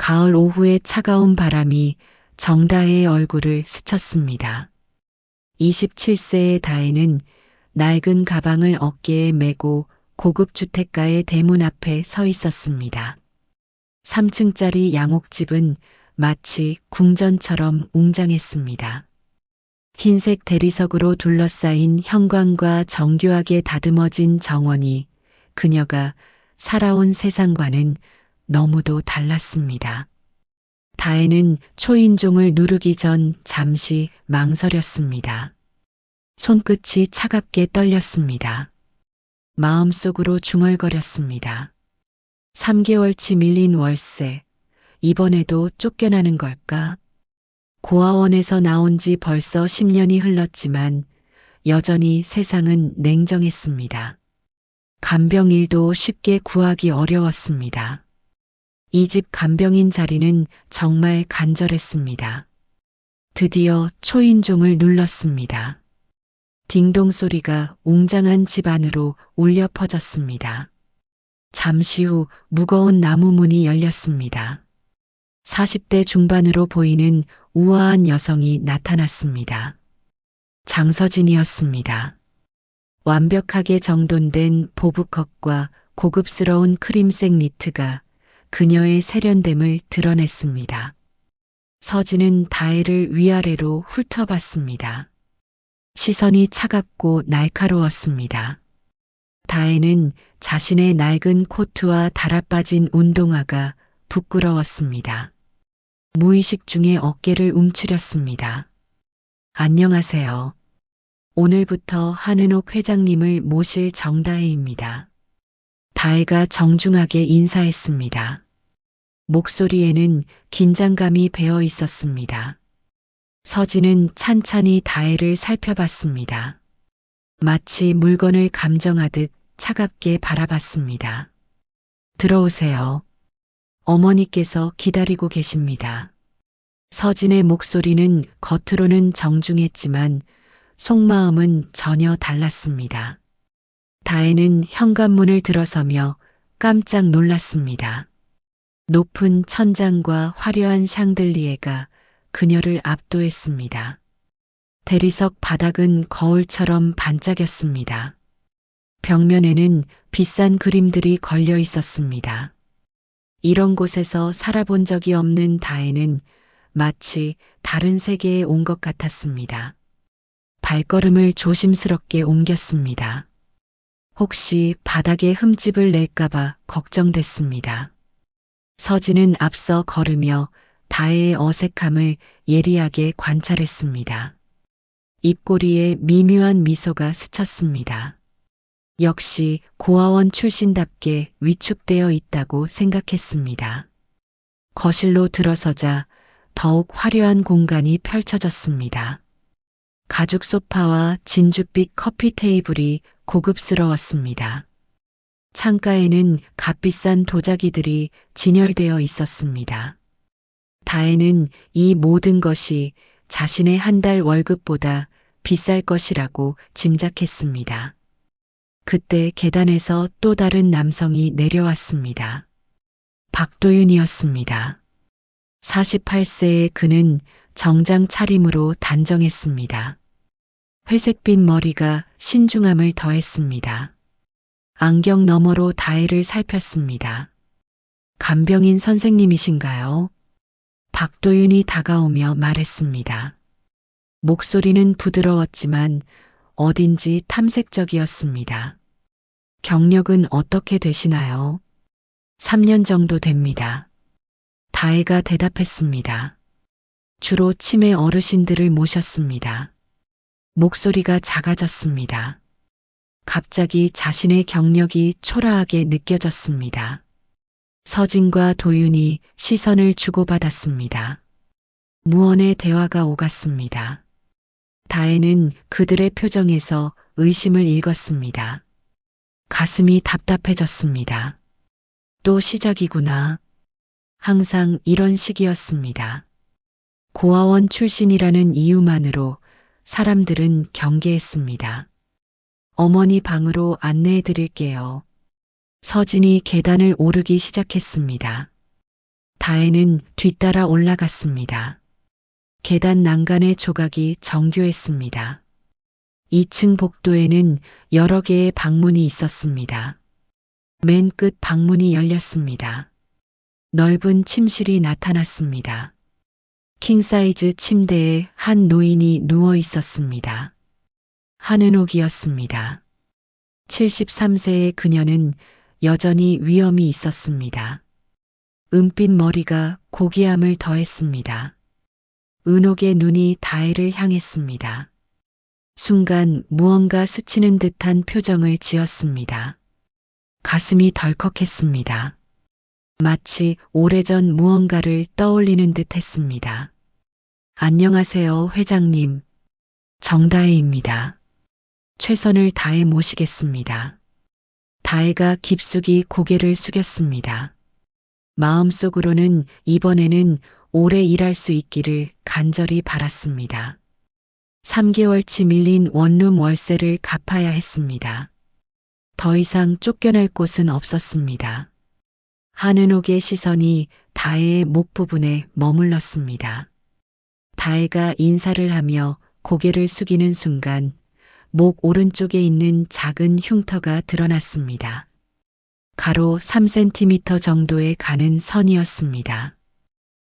가을 오후의 차가운 바람이 정다혜의 얼굴을 스쳤습니다. 27세의 다혜는 낡은 가방을 어깨에 메고 고급 주택가의 대문 앞에 서 있었습니다. 3층짜리 양옥집은 마치 궁전처럼 웅장했습니다. 흰색 대리석으로 둘러싸인 현관과 정교하게 다듬어진 정원이 그녀가 살아온 세상과는 너무도 달랐습니다. 다혜는 초인종을 누르기 전 잠시 망설였습니다. 손끝이 차갑게 떨렸습니다. 마음속으로 중얼거렸습니다. 3개월치 밀린 월세, 이번에도 쫓겨나는 걸까? 고아원에서 나온 지 벌써 10년이 흘렀지만 여전히 세상은 냉정했습니다. 간병일도 쉽게 구하기 어려웠습니다. 이 집 간병인 자리는 정말 간절했습니다. 드디어 초인종을 눌렀습니다. 딩동 소리가 웅장한 집 안으로 울려 퍼졌습니다. 잠시 후 무거운 나무 문이 열렸습니다. 40대 중반으로 보이는 우아한 여성이 나타났습니다. 장서진이었습니다. 완벽하게 정돈된 보브컷과 고급스러운 크림색 니트가 그녀의 세련됨을 드러냈습니다. 서진은 다혜를 위아래로 훑어봤습니다. 시선이 차갑고 날카로웠습니다. 다혜는 자신의 낡은 코트와 달아빠진 운동화가 부끄러웠습니다. 무의식 중에 어깨를 움츠렸습니다. 안녕하세요. 오늘부터 한은옥 회장님을 모실 정다혜입니다. 다혜가 정중하게 인사했습니다. 목소리에는 긴장감이 배어 있었습니다. 서진은 찬찬히 다혜를 살펴봤습니다. 마치 물건을 감정하듯 차갑게 바라봤습니다. 들어오세요. 어머니께서 기다리고 계십니다. 서진의 목소리는 겉으로는 정중했지만 속마음은 전혀 달랐습니다. 다혜는 현관문을 들어서며 깜짝 놀랐습니다. 높은 천장과 화려한 샹들리에가 그녀를 압도했습니다. 대리석 바닥은 거울처럼 반짝였습니다. 벽면에는 비싼 그림들이 걸려 있었습니다. 이런 곳에서 살아본 적이 없는 다혜는 마치 다른 세계에 온 것 같았습니다. 발걸음을 조심스럽게 옮겼습니다. 혹시 바닥에 흠집을 낼까봐 걱정됐습니다. 서진은 앞서 걸으며 다혜의 어색함을 예리하게 관찰했습니다. 입꼬리에 미묘한 미소가 스쳤습니다. 역시 고아원 출신답게 위축되어 있다고 생각했습니다. 거실로 들어서자 더욱 화려한 공간이 펼쳐졌습니다. 가죽 소파와 진주빛 커피 테이블이 고급스러웠습니다. 창가에는 값비싼 도자기들이 진열되어 있었습니다. 다혜는 이 모든 것이 자신의 한 달 월급보다 비쌀 것이라고 짐작했습니다. 그때 계단에서 또 다른 남성이 내려왔습니다. 박도윤이었습니다. 48세의 그는 정장 차림으로 단정했습니다. 회색빛 머리가 신중함을 더했습니다. 안경 너머로 다혜를 살폈습니다. 간병인 선생님이신가요? 박도윤이 다가오며 말했습니다. 목소리는 부드러웠지만 어딘지 탐색적이었습니다. 경력은 어떻게 되시나요? 3년 정도 됩니다. 다혜가 대답했습니다. 주로 치매 어르신들을 모셨습니다. 목소리가 작아졌습니다. 갑자기 자신의 경력이 초라하게 느껴졌습니다. 서진과 도윤이 시선을 주고받았습니다. 무언의 대화가 오갔습니다. 다혜는 그들의 표정에서 의심을 읽었습니다. 가슴이 답답해졌습니다. 또 시작이구나. 항상 이런 식이었습니다. 고아원 출신이라는 이유만으로 사람들은 경계했습니다. 어머니 방으로 안내해 드릴게요. 서진이 계단을 오르기 시작했습니다. 다혜는 뒤따라 올라갔습니다. 계단 난간의 조각이 정교했습니다. 2층 복도에는 여러 개의 방문이 있었습니다. 맨 끝 방문이 열렸습니다. 넓은 침실이 나타났습니다. 킹사이즈 침대에 한 노인이 누워 있었습니다. 한은옥이었습니다. 73세의 그녀는 여전히 위험이 있었습니다. 은빛 머리가 고귀함을 더했습니다. 은옥의 눈이 다혜를 향했습니다. 순간 무언가 스치는 듯한 표정을 지었습니다. 가슴이 덜컥했습니다. 마치 오래전 무언가를 떠올리는 듯 했습니다. 안녕하세요, 회장님. 정다혜입니다. 최선을 다해 모시겠습니다. 다혜가 깊숙이 고개를 숙였습니다. 마음속으로는 이번에는 오래 일할 수 있기를 간절히 바랐습니다. 3개월치 밀린 원룸 월세를 갚아야 했습니다. 더 이상 쫓겨날 곳은 없었습니다. 한은옥의 시선이 다혜의 목 부분에 머물렀습니다. 다혜가 인사를 하며 고개를 숙이는 순간 목 오른쪽에 있는 작은 흉터가 드러났습니다. 가로 3cm 정도에 가는 선이었습니다.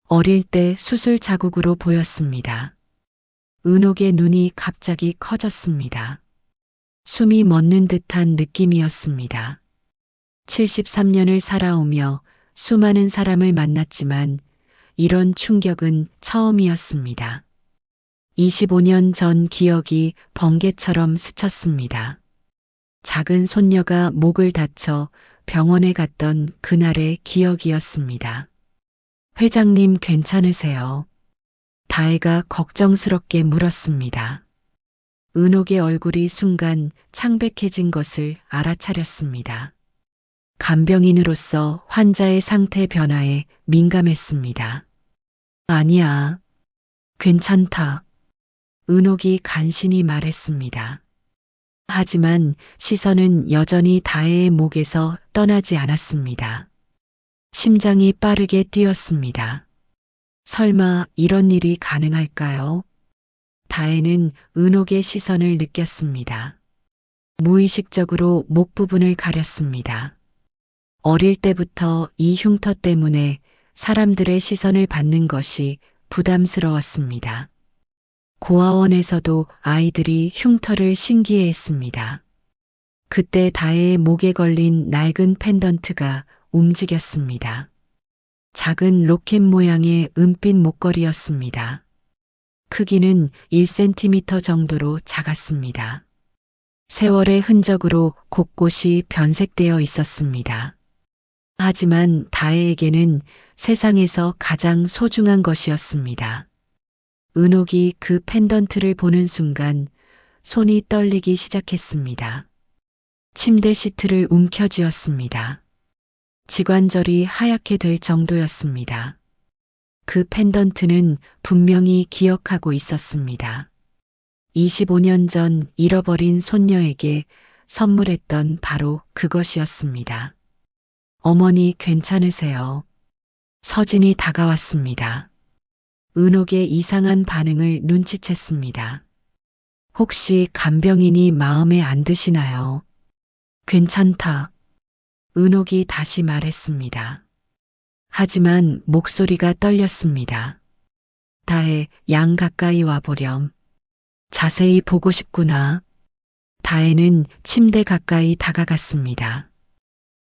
어릴 때 수술 자국으로 보였습니다. 은옥의 눈이 갑자기 커졌습니다. 숨이 멎는 듯한 느낌이었습니다. 73년을 살아오며 수많은 사람을 만났지만 이런 충격은 처음이었습니다. 25년 전 기억이 번개처럼 스쳤습니다. 작은 손녀가 목을 다쳐 병원에 갔던 그날의 기억이었습니다. 회장님 괜찮으세요? 다혜가 걱정스럽게 물었습니다. 은옥의 얼굴이 순간 창백해진 것을 알아차렸습니다. 간병인으로서 환자의 상태 변화에 민감했습니다. 아니야. 괜찮다. 은옥이 간신히 말했습니다. 하지만 시선은 여전히 다혜의 목에서 떠나지 않았습니다. 심장이 빠르게 뛰었습니다. 설마 이런 일이 가능할까요? 다혜는 은옥의 시선을 느꼈습니다. 무의식적으로 목 부분을 가렸습니다. 어릴 때부터 이 흉터 때문에 사람들의 시선을 받는 것이 부담스러웠습니다. 고아원에서도 아이들이 흉터를 신기해했습니다. 그때 다혜의 목에 걸린 낡은 펜던트가 움직였습니다. 작은 로켓 모양의 은빛 목걸이였습니다. 크기는 1cm 정도로 작았습니다. 세월의 흔적으로 곳곳이 변색되어 있었습니다. 하지만 다혜에게는 세상에서 가장 소중한 것이었습니다. 은옥이 그 펜던트를 보는 순간 손이 떨리기 시작했습니다. 침대 시트를 움켜쥐었습니다. 지관절이 하얗게 될 정도였습니다. 그 펜던트는 분명히 기억하고 있었습니다. 25년 전 잃어버린 손녀에게 선물했던 바로 그것이었습니다. 어머니 괜찮으세요? 서진이 다가왔습니다. 은옥의 이상한 반응을 눈치챘습니다. 혹시 간병인이 마음에 안 드시나요? 괜찮다. 은옥이 다시 말했습니다. 하지만 목소리가 떨렸습니다. 다혜, 양 가까이 와보렴. 자세히 보고 싶구나. 다혜는 침대 가까이 다가갔습니다.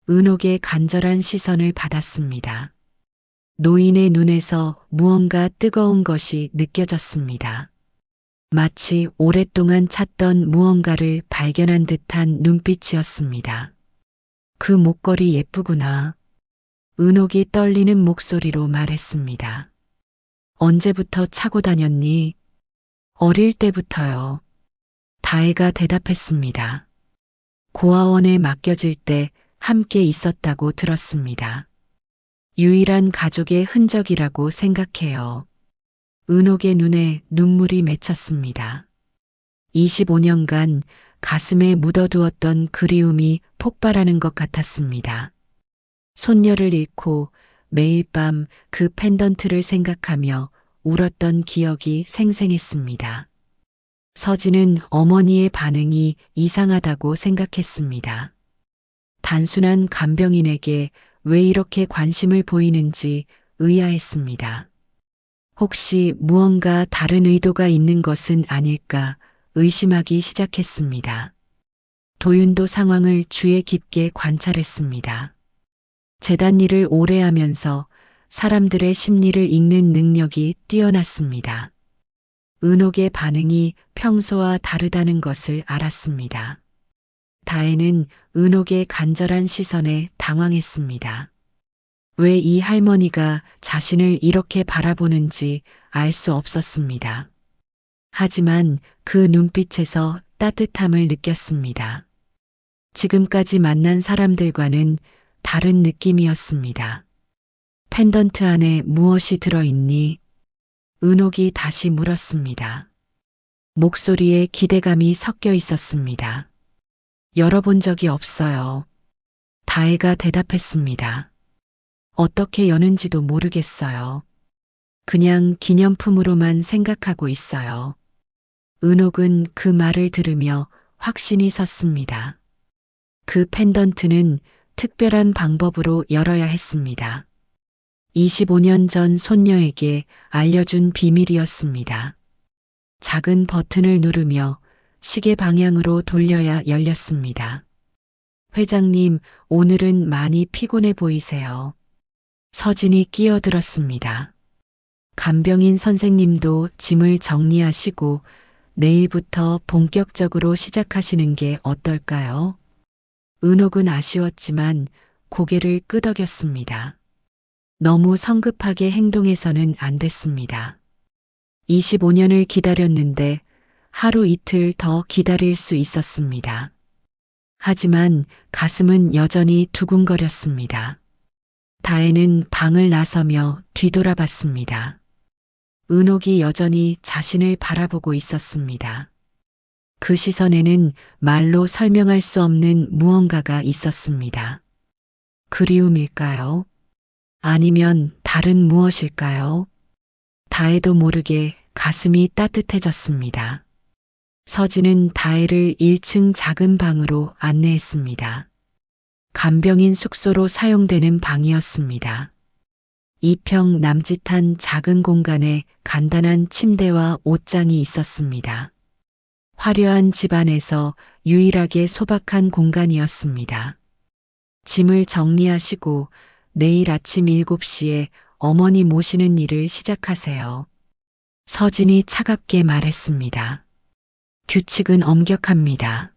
은옥의 간절한 시선을 받았습니다. 노인의 눈에서 무언가 뜨거운 것이 느껴졌습니다. 마치 오랫동안 찾던 무언가를 발견한 듯한 눈빛이었습니다. 그 목걸이 예쁘구나. 은옥이 떨리는 목소리로 말했습니다. 언제부터 차고 다녔니? 어릴 때부터요. 다혜가 대답했습니다. 고아원에 맡겨질 때 함께 있었다고 들었습니다. 유일한 가족의 흔적이라고 생각해요. 은옥의 눈에 눈물이 맺혔습니다. 25년간 가슴에 묻어두었던 그리움이 폭발하는 것 같았습니다. 손녀를 잃고 매일 밤 그 펜던트를 생각하며 울었던 기억이 생생했습니다. 서진은 어머니의 반응이 이상하다고 생각했습니다. 단순한 간병인에게 왜 이렇게 관심을 보이는지 의아했습니다. 혹시 무언가 다른 의도가 있는 것은 아닐까 의심하기 시작했습니다. 도윤도 상황을 주의 깊게 관찰했습니다. 재단 일을 오래 하면서 사람들의 심리를 읽는 능력이 뛰어났습니다. 은옥의 반응이 평소와 다르다는 것을 알았습니다. 다혜는 은옥의 간절한 시선에 당황했습니다. 왜 이 할머니가 자신을 이렇게 바라보는지 알 수 없었습니다. 하지만 그 눈빛에서 따뜻함을 느꼈습니다. 지금까지 만난 사람들과는 다른 느낌이었습니다. 펜던트 안에 무엇이 들어있니? 은옥이 다시 물었습니다. 목소리에 기대감이 섞여 있었습니다. 열어본 적이 없어요. 다혜가 대답했습니다. 어떻게 여는지도 모르겠어요. 그냥 기념품으로만 생각하고 있어요. 은옥은 그 말을 들으며 확신이 섰습니다. 그 펜던트는 특별한 방법으로 열어야 했습니다. 25년 전 손녀에게 알려준 비밀이었습니다. 작은 버튼을 누르며 시계 방향으로 돌려야 열렸습니다. 회장님, 오늘은 많이 피곤해 보이세요. 서진이 끼어들었습니다. 간병인 선생님도 짐을 정리하시고 내일부터 본격적으로 시작하시는 게 어떨까요? 은옥은 아쉬웠지만 고개를 끄덕였습니다. 너무 성급하게 행동해서는 안 됐습니다. 25년을 기다렸는데 하루 이틀 더 기다릴 수 있었습니다. 하지만 가슴은 여전히 두근거렸습니다. 다혜는 방을 나서며 뒤돌아봤습니다. 은옥이 여전히 자신을 바라보고 있었습니다. 그 시선에는 말로 설명할 수 없는 무언가가 있었습니다. 그리움일까요? 아니면 다른 무엇일까요? 다혜도 모르게 가슴이 따뜻해졌습니다. 서진은 다혜를 1층 작은 방으로 안내했습니다. 간병인 숙소로 사용되는 방이었습니다. 2평 남짓한 작은 공간에 간단한 침대와 옷장이 있었습니다. 화려한 집안에서 유일하게 소박한 공간이었습니다. 짐을 정리하시고 내일 아침 7시에 어머니 모시는 일을 시작하세요. 서진이 차갑게 말했습니다. 규칙은 엄격합니다.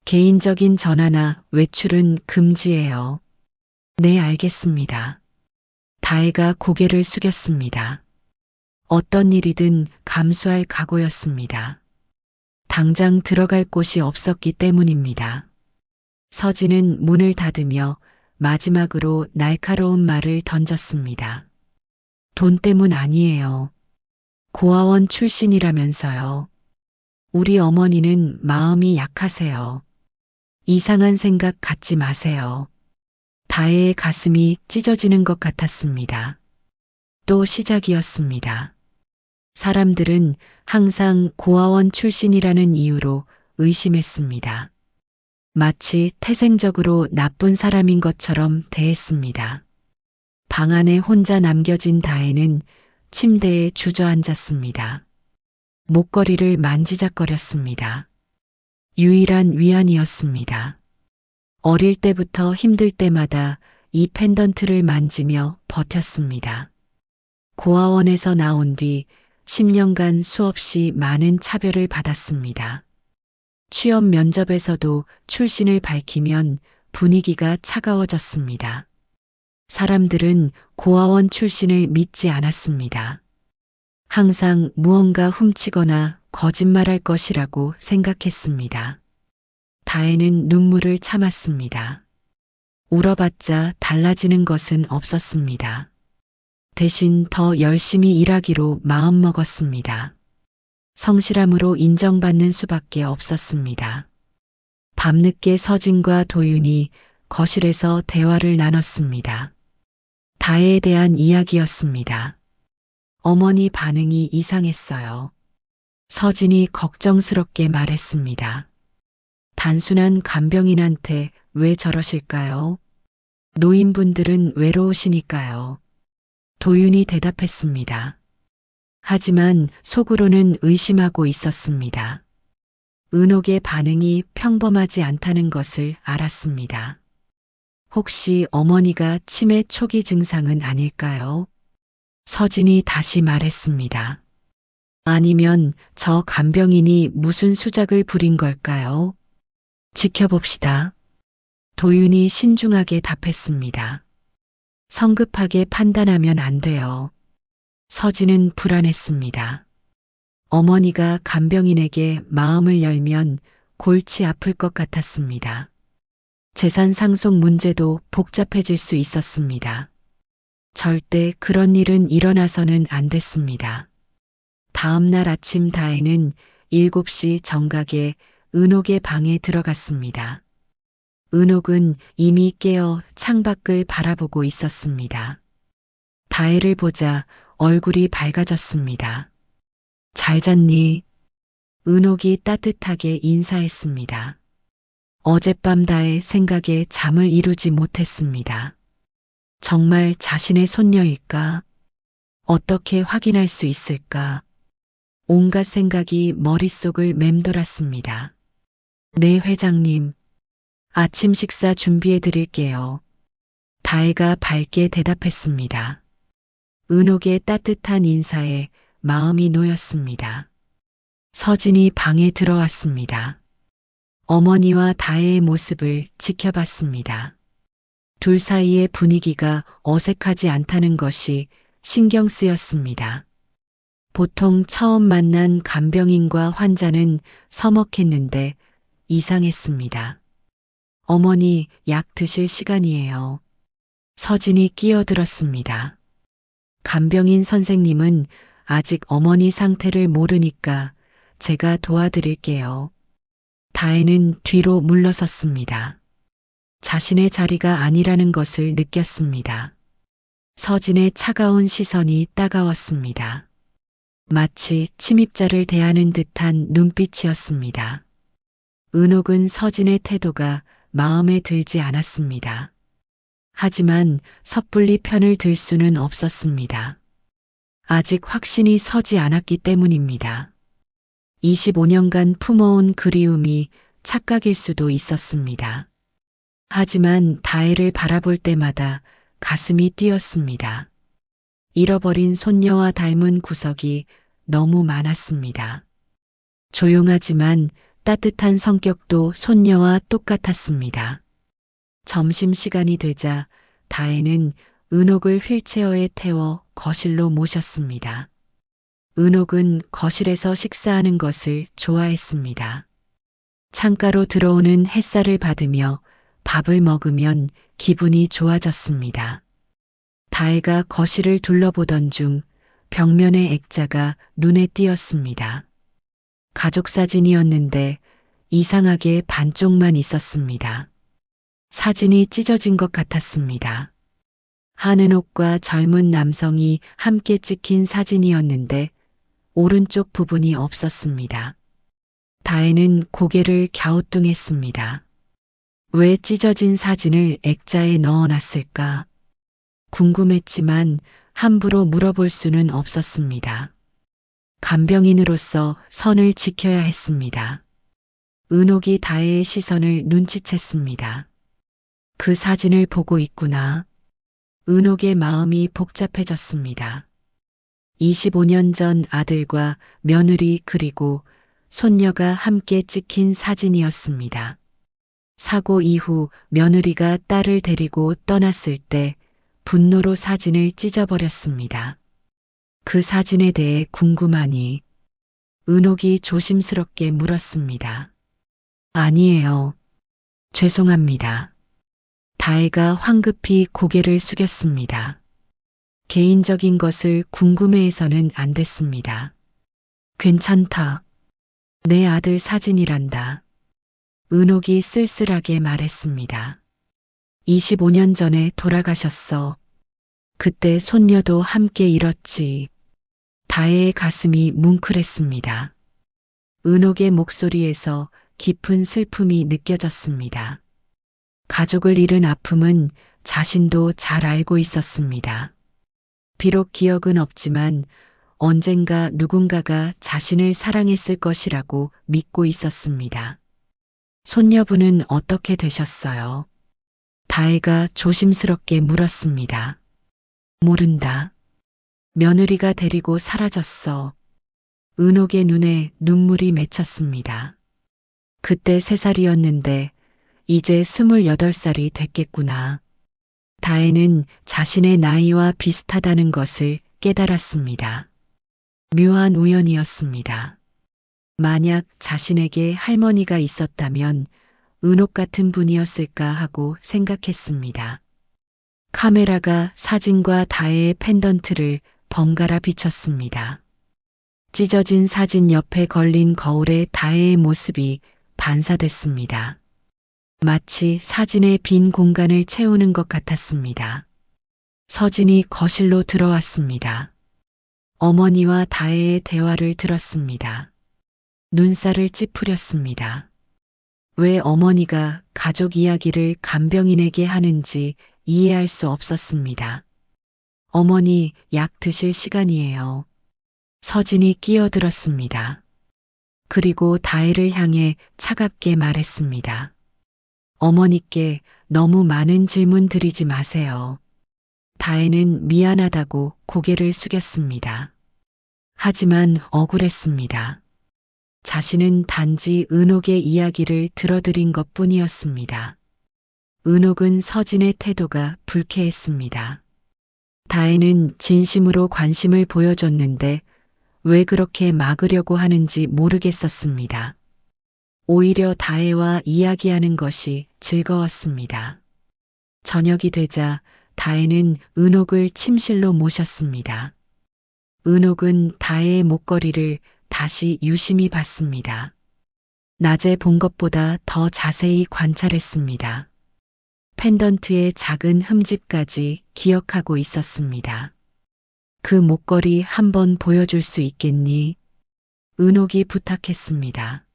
개인적인 전화나 외출은 금지예요. 네, 알겠습니다. 다혜가 고개를 숙였습니다. 어떤 일이든 감수할 각오였습니다. 당장 들어갈 곳이 없었기 때문입니다. 서진은 문을 닫으며 마지막으로 날카로운 말을 던졌습니다. 돈 때문 아니에요. 고아원 출신이라면서요. 우리 어머니는 마음이 약하세요. 이상한 생각 갖지 마세요. 다혜의 가슴이 찢어지는 것 같았습니다. 또 시작이었습니다. 사람들은 항상 고아원 출신이라는 이유로 의심했습니다. 마치 태생적으로 나쁜 사람인 것처럼 대했습니다. 방 안에 혼자 남겨진 다혜는 침대에 주저앉았습니다. 목걸이를 만지작거렸습니다. 유일한 위안이었습니다. 어릴 때부터 힘들 때마다 이 펜던트를 만지며 버텼습니다. 고아원에서 나온 뒤 10년간 수없이 많은 차별을 받았습니다. 취업 면접에서도 출신을 밝히면 분위기가 차가워졌습니다. 사람들은 고아원 출신을 믿지 않았습니다. 항상 무언가 훔치거나 거짓말할 것이라고 생각했습니다. 다혜는 눈물을 참았습니다. 울어봤자 달라지는 것은 없었습니다. 대신 더 열심히 일하기로 마음먹었습니다. 성실함으로 인정받는 수밖에 없었습니다. 밤늦게 서진과 도윤이 거실에서 대화를 나눴습니다. 다혜에 대한 이야기였습니다. 어머니 반응이 이상했어요. 서진이 걱정스럽게 말했습니다. 단순한 간병인한테 왜 저러실까요? 노인분들은 외로우시니까요. 도윤이 대답했습니다. 하지만 속으로는 의심하고 있었습니다. 은옥의 반응이 평범하지 않다는 것을 알았습니다. 혹시 어머니가 치매 초기 증상은 아닐까요? 서진이 다시 말했습니다. 아니면 저 간병인이 무슨 수작을 부린 걸까요? 지켜봅시다. 도윤이 신중하게 답했습니다. 성급하게 판단하면 안 돼요. 서진은 불안했습니다. 어머니가 간병인에게 마음을 열면 골치 아플 것 같았습니다. 재산 상속 문제도 복잡해질 수 있었습니다. 절대 그런 일은 일어나서는 안 됐습니다. 다음 날 아침 다혜는 7시 정각에 은옥의 방에 들어갔습니다. 은옥은 이미 깨어 창밖을 바라보고 있었습니다. 다혜를 보자 얼굴이 밝아졌습니다. 잘 잤니? 은옥이 따뜻하게 인사했습니다. 어젯밤 다혜 생각에 잠을 이루지 못했습니다. 정말 자신의 손녀일까? 어떻게 확인할 수 있을까? 온갖 생각이 머릿속을 맴돌았습니다. 네, 회장님. 아침 식사 준비해 드릴게요. 다혜가 밝게 대답했습니다. 은옥의 따뜻한 인사에 마음이 놓였습니다. 서진이 방에 들어왔습니다. 어머니와 다혜의 모습을 지켜봤습니다. 둘 사이의 분위기가 어색하지 않다는 것이 신경 쓰였습니다. 보통 처음 만난 간병인과 환자는 서먹했는데 이상했습니다. 어머니, 약 드실 시간이에요. 서진이 끼어들었습니다. 간병인 선생님은 아직 어머니 상태를 모르니까 제가 도와드릴게요. 다혜는 뒤로 물러섰습니다. 자신의 자리가 아니라는 것을 느꼈습니다. 서진의 차가운 시선이 따가웠습니다. 마치 침입자를 대하는 듯한 눈빛이었습니다. 은옥은 서진의 태도가 마음에 들지 않았습니다. 하지만 섣불리 편을 들 수는 없었습니다. 아직 확신이 서지 않았기 때문입니다. 25년간 품어온 그리움이 착각일 수도 있었습니다. 하지만 다혜를 바라볼 때마다 가슴이 뛰었습니다. 잃어버린 손녀와 닮은 구석이 너무 많았습니다. 조용하지만 따뜻한 성격도 손녀와 똑같았습니다. 점심시간이 되자 다혜는 은옥을 휠체어에 태워 거실로 모셨습니다. 은옥은 거실에서 식사하는 것을 좋아했습니다. 창가로 들어오는 햇살을 받으며 밥을 먹으면 기분이 좋아졌습니다. 다혜가 거실을 둘러보던 중 벽면의 액자가 눈에 띄었습니다. 가족 사진이었는데 이상하게 반쪽만 있었습니다. 사진이 찢어진 것 같았습니다. 한은옥과 젊은 남성이 함께 찍힌 사진이었는데 오른쪽 부분이 없었습니다. 다혜는 고개를 갸우뚱했습니다. 왜 찢어진 사진을 액자에 넣어놨을까? 궁금했지만 함부로 물어볼 수는 없었습니다. 간병인으로서 선을 지켜야 했습니다. 은옥이 다혜의 시선을 눈치챘습니다. 그 사진을 보고 있구나. 은옥의 마음이 복잡해졌습니다. 25년 전 아들과 며느리 그리고 손녀가 함께 찍힌 사진이었습니다. 사고 이후 며느리가 딸을 데리고 떠났을 때 분노로 사진을 찢어버렸습니다. 그 사진에 대해 궁금하니 은옥이 조심스럽게 물었습니다. 아니에요. 죄송합니다. 다혜가 황급히 고개를 숙였습니다. 개인적인 것을 궁금해해서는 안 됐습니다. 괜찮다. 내 아들 사진이란다. 은옥이 쓸쓸하게 말했습니다. 25년 전에 돌아가셨어. 그때 손녀도 함께 잃었지. 다혜의 가슴이 뭉클했습니다. 은옥의 목소리에서 깊은 슬픔이 느껴졌습니다. 가족을 잃은 아픔은 자신도 잘 알고 있었습니다. 비록 기억은 없지만 언젠가 누군가가 자신을 사랑했을 것이라고 믿고 있었습니다. 손녀분은 어떻게 되셨어요? 다혜가 조심스럽게 물었습니다. 모른다. 며느리가 데리고 사라졌어. 은옥의 눈에 눈물이 맺혔습니다. 그때 3살이었는데 이제 28살이 됐겠구나. 다혜는 자신의 나이와 비슷하다는 것을 깨달았습니다. 묘한 우연이었습니다. 만약 자신에게 할머니가 있었다면 은옥 같은 분이었을까 하고 생각했습니다. 카메라가 사진과 다혜의 펜던트를 번갈아 비췄습니다. 찢어진 사진 옆에 걸린 거울에 다혜의 모습이 반사됐습니다. 마치 사진의 빈 공간을 채우는 것 같았습니다. 서진이 거실로 들어왔습니다. 어머니와 다혜의 대화를 들었습니다. 눈살을 찌푸렸습니다. 왜 어머니가 가족 이야기를 간병인에게 하는지 이해할 수 없었습니다. 어머니, 약 드실 시간이에요. 서진이 끼어들었습니다. 그리고 다혜를 향해 차갑게 말했습니다. 어머니께 너무 많은 질문 드리지 마세요. 다혜는 미안하다고 고개를 숙였습니다. 하지만 억울했습니다. 자신은 단지 은옥의 이야기를 들어드린 것뿐이었습니다. 은옥은 서진의 태도가 불쾌했습니다. 다혜는 진심으로 관심을 보여줬는데 왜 그렇게 막으려고 하는지 모르겠었습니다. 오히려 다혜와 이야기하는 것이 즐거웠습니다. 저녁이 되자 다혜는 은옥을 침실로 모셨습니다. 은옥은 다혜의 목걸이를 다시 유심히 봤습니다. 낮에 본 것보다 더 자세히 관찰했습니다. 펜던트의 작은 흠집까지 기억하고 있었습니다. 그 목걸이 한번 보여줄 수 있겠니? 은옥이 부탁했습니다.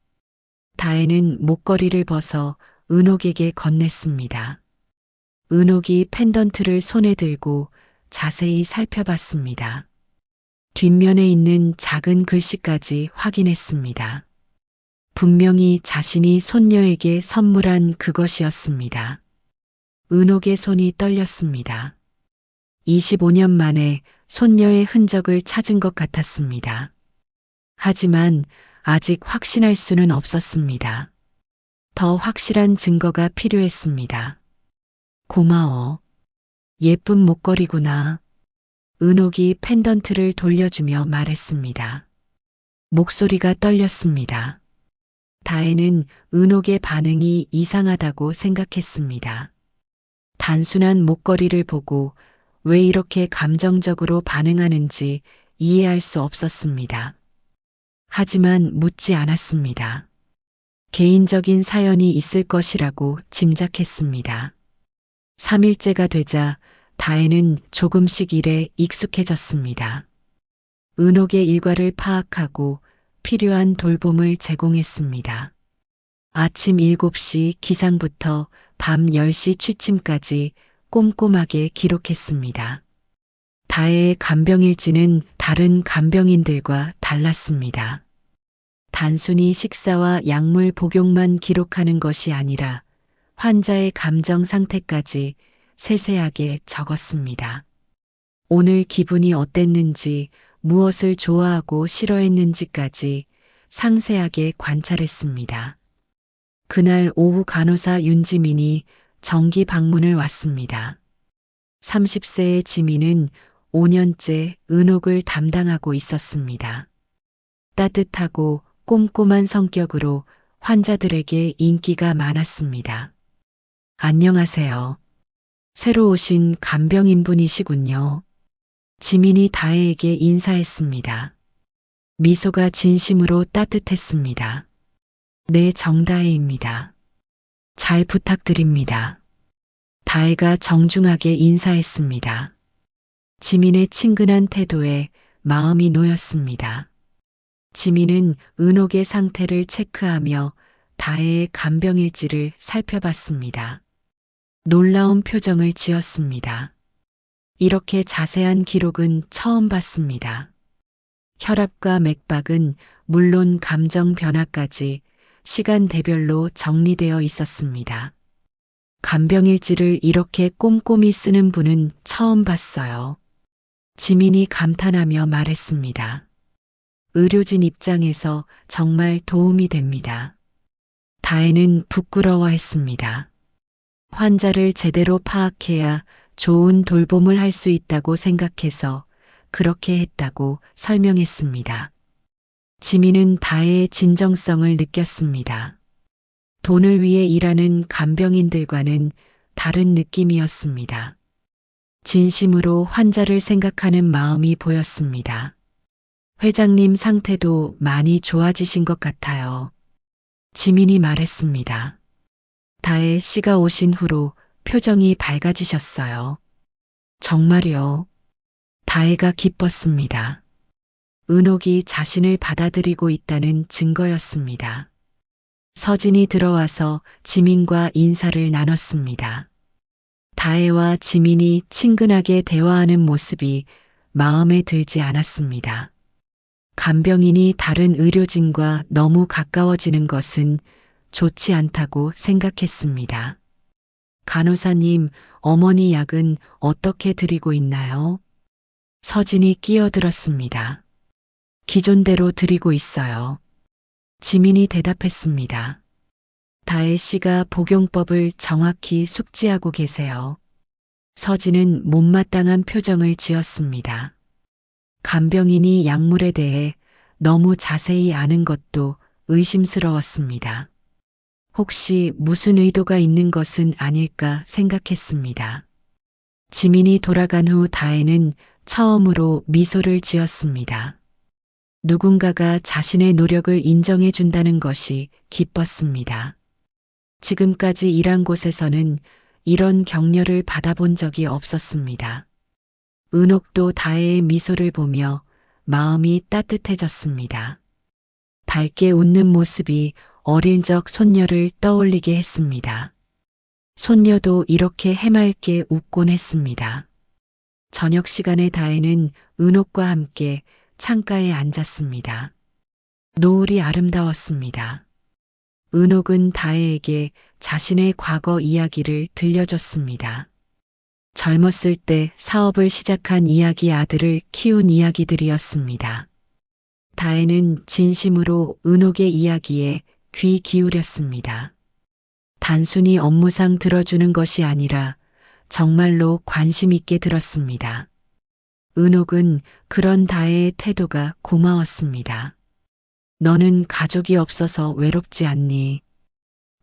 다혜는 목걸이를 벗어 은옥에게 건넸습니다. 은옥이 펜던트를 손에 들고 자세히 살펴봤습니다. 뒷면에 있는 작은 글씨까지 확인했습니다. 분명히 자신이 손녀에게 선물한 그것이었습니다. 은옥의 손이 떨렸습니다. 25년 만에 손녀의 흔적을 찾은 것 같았습니다. 하지만 아직 확신할 수는 없었습니다. 더 확실한 증거가 필요했습니다. 고마워. 예쁜 목걸이구나. 은옥이 펜던트를 돌려주며 말했습니다. 목소리가 떨렸습니다. 다혜는 은옥의 반응이 이상하다고 생각했습니다. 단순한 목걸이를 보고 왜 이렇게 감정적으로 반응하는지 이해할 수 없었습니다. 하지만 묻지 않았습니다. 개인적인 사연이 있을 것이라고 짐작했습니다. 3일째가 되자 다혜는 조금씩 일에 익숙해졌습니다. 은옥의 일과를 파악하고 필요한 돌봄을 제공했습니다. 아침 7시 기상부터 밤 10시 취침까지 꼼꼼하게 기록했습니다. 다혜의 간병일지는 다른 간병인들과 달랐습니다. 단순히 식사와 약물 복용만 기록하는 것이 아니라 환자의 감정 상태까지 세세하게 적었습니다. 오늘 기분이 어땠는지, 무엇을 좋아하고 싫어했는지까지 상세하게 관찰했습니다. 그날 오후 간호사 윤지민이 정기 방문을 왔습니다. 30세의 지민은 5년째 은옥을 담당하고 있었습니다. 따뜻하고 꼼꼼한 성격으로 환자들에게 인기가 많았습니다. 안녕하세요. 새로 오신 간병인분이시군요. 지민이 다혜에게 인사했습니다. 미소가 진심으로 따뜻했습니다. 네, 정다혜입니다. 잘 부탁드립니다. 다혜가 정중하게 인사했습니다. 지민의 친근한 태도에 마음이 놓였습니다. 지민은 은옥의 상태를 체크하며 다혜의 간병일지를 살펴봤습니다. 놀라운 표정을 지었습니다. 이렇게 자세한 기록은 처음 봤습니다. 혈압과 맥박은 물론 감정 변화까지 시간대별로 정리되어 있었습니다. 간병일지를 이렇게 꼼꼼히 쓰는 분은 처음 봤어요. 지민이 감탄하며 말했습니다. 의료진 입장에서 정말 도움이 됩니다. 다혜는 부끄러워했습니다. 환자를 제대로 파악해야 좋은 돌봄을 할 수 있다고 생각해서 그렇게 했다고 설명했습니다. 지민은 다혜의 진정성을 느꼈습니다. 돈을 위해 일하는 간병인들과는 다른 느낌이었습니다. 진심으로 환자를 생각하는 마음이 보였습니다. 회장님 상태도 많이 좋아지신 것 같아요. 지민이 말했습니다. 다혜 씨가 오신 후로 표정이 밝아지셨어요. 정말요. 다혜가 기뻤습니다. 은옥이 자신을 받아들이고 있다는 증거였습니다. 서진이 들어와서 지민과 인사를 나눴습니다. 다혜와 지민이 친근하게 대화하는 모습이 마음에 들지 않았습니다. 간병인이 다른 의료진과 너무 가까워지는 것은 좋지 않다고 생각했습니다. 간호사님, 어머니 약은 어떻게 드리고 있나요? 서진이 끼어들었습니다. 기존대로 드리고 있어요. 지민이 대답했습니다. 다혜 씨가 복용법을 정확히 숙지하고 계세요. 서진은 못마땅한 표정을 지었습니다. 간병인이 약물에 대해 너무 자세히 아는 것도 의심스러웠습니다. 혹시 무슨 의도가 있는 것은 아닐까 생각했습니다. 지민이 돌아간 후 다혜는 처음으로 미소를 지었습니다. 누군가가 자신의 노력을 인정해 준다는 것이 기뻤습니다. 지금까지 일한 곳에서는 이런 격려를 받아본 적이 없었습니다. 은옥도 다혜의 미소를 보며 마음이 따뜻해졌습니다. 밝게 웃는 모습이 어릴 적 손녀를 떠올리게 했습니다. 손녀도 이렇게 해맑게 웃곤 했습니다. 저녁 시간에 다혜는 은옥과 함께 창가에 앉았습니다. 노을이 아름다웠습니다. 은옥은 다혜에게 자신의 과거 이야기를 들려줬습니다. 젊었을 때 사업을 시작한 이야기, 아들을 키운 이야기들이었습니다. 다혜는 진심으로 은옥의 이야기에 귀 기울였습니다. 단순히 업무상 들어주는 것이 아니라 정말로 관심 있게 들었습니다. 은옥은 그런 다혜의 태도가 고마웠습니다. 너는 가족이 없어서 외롭지 않니?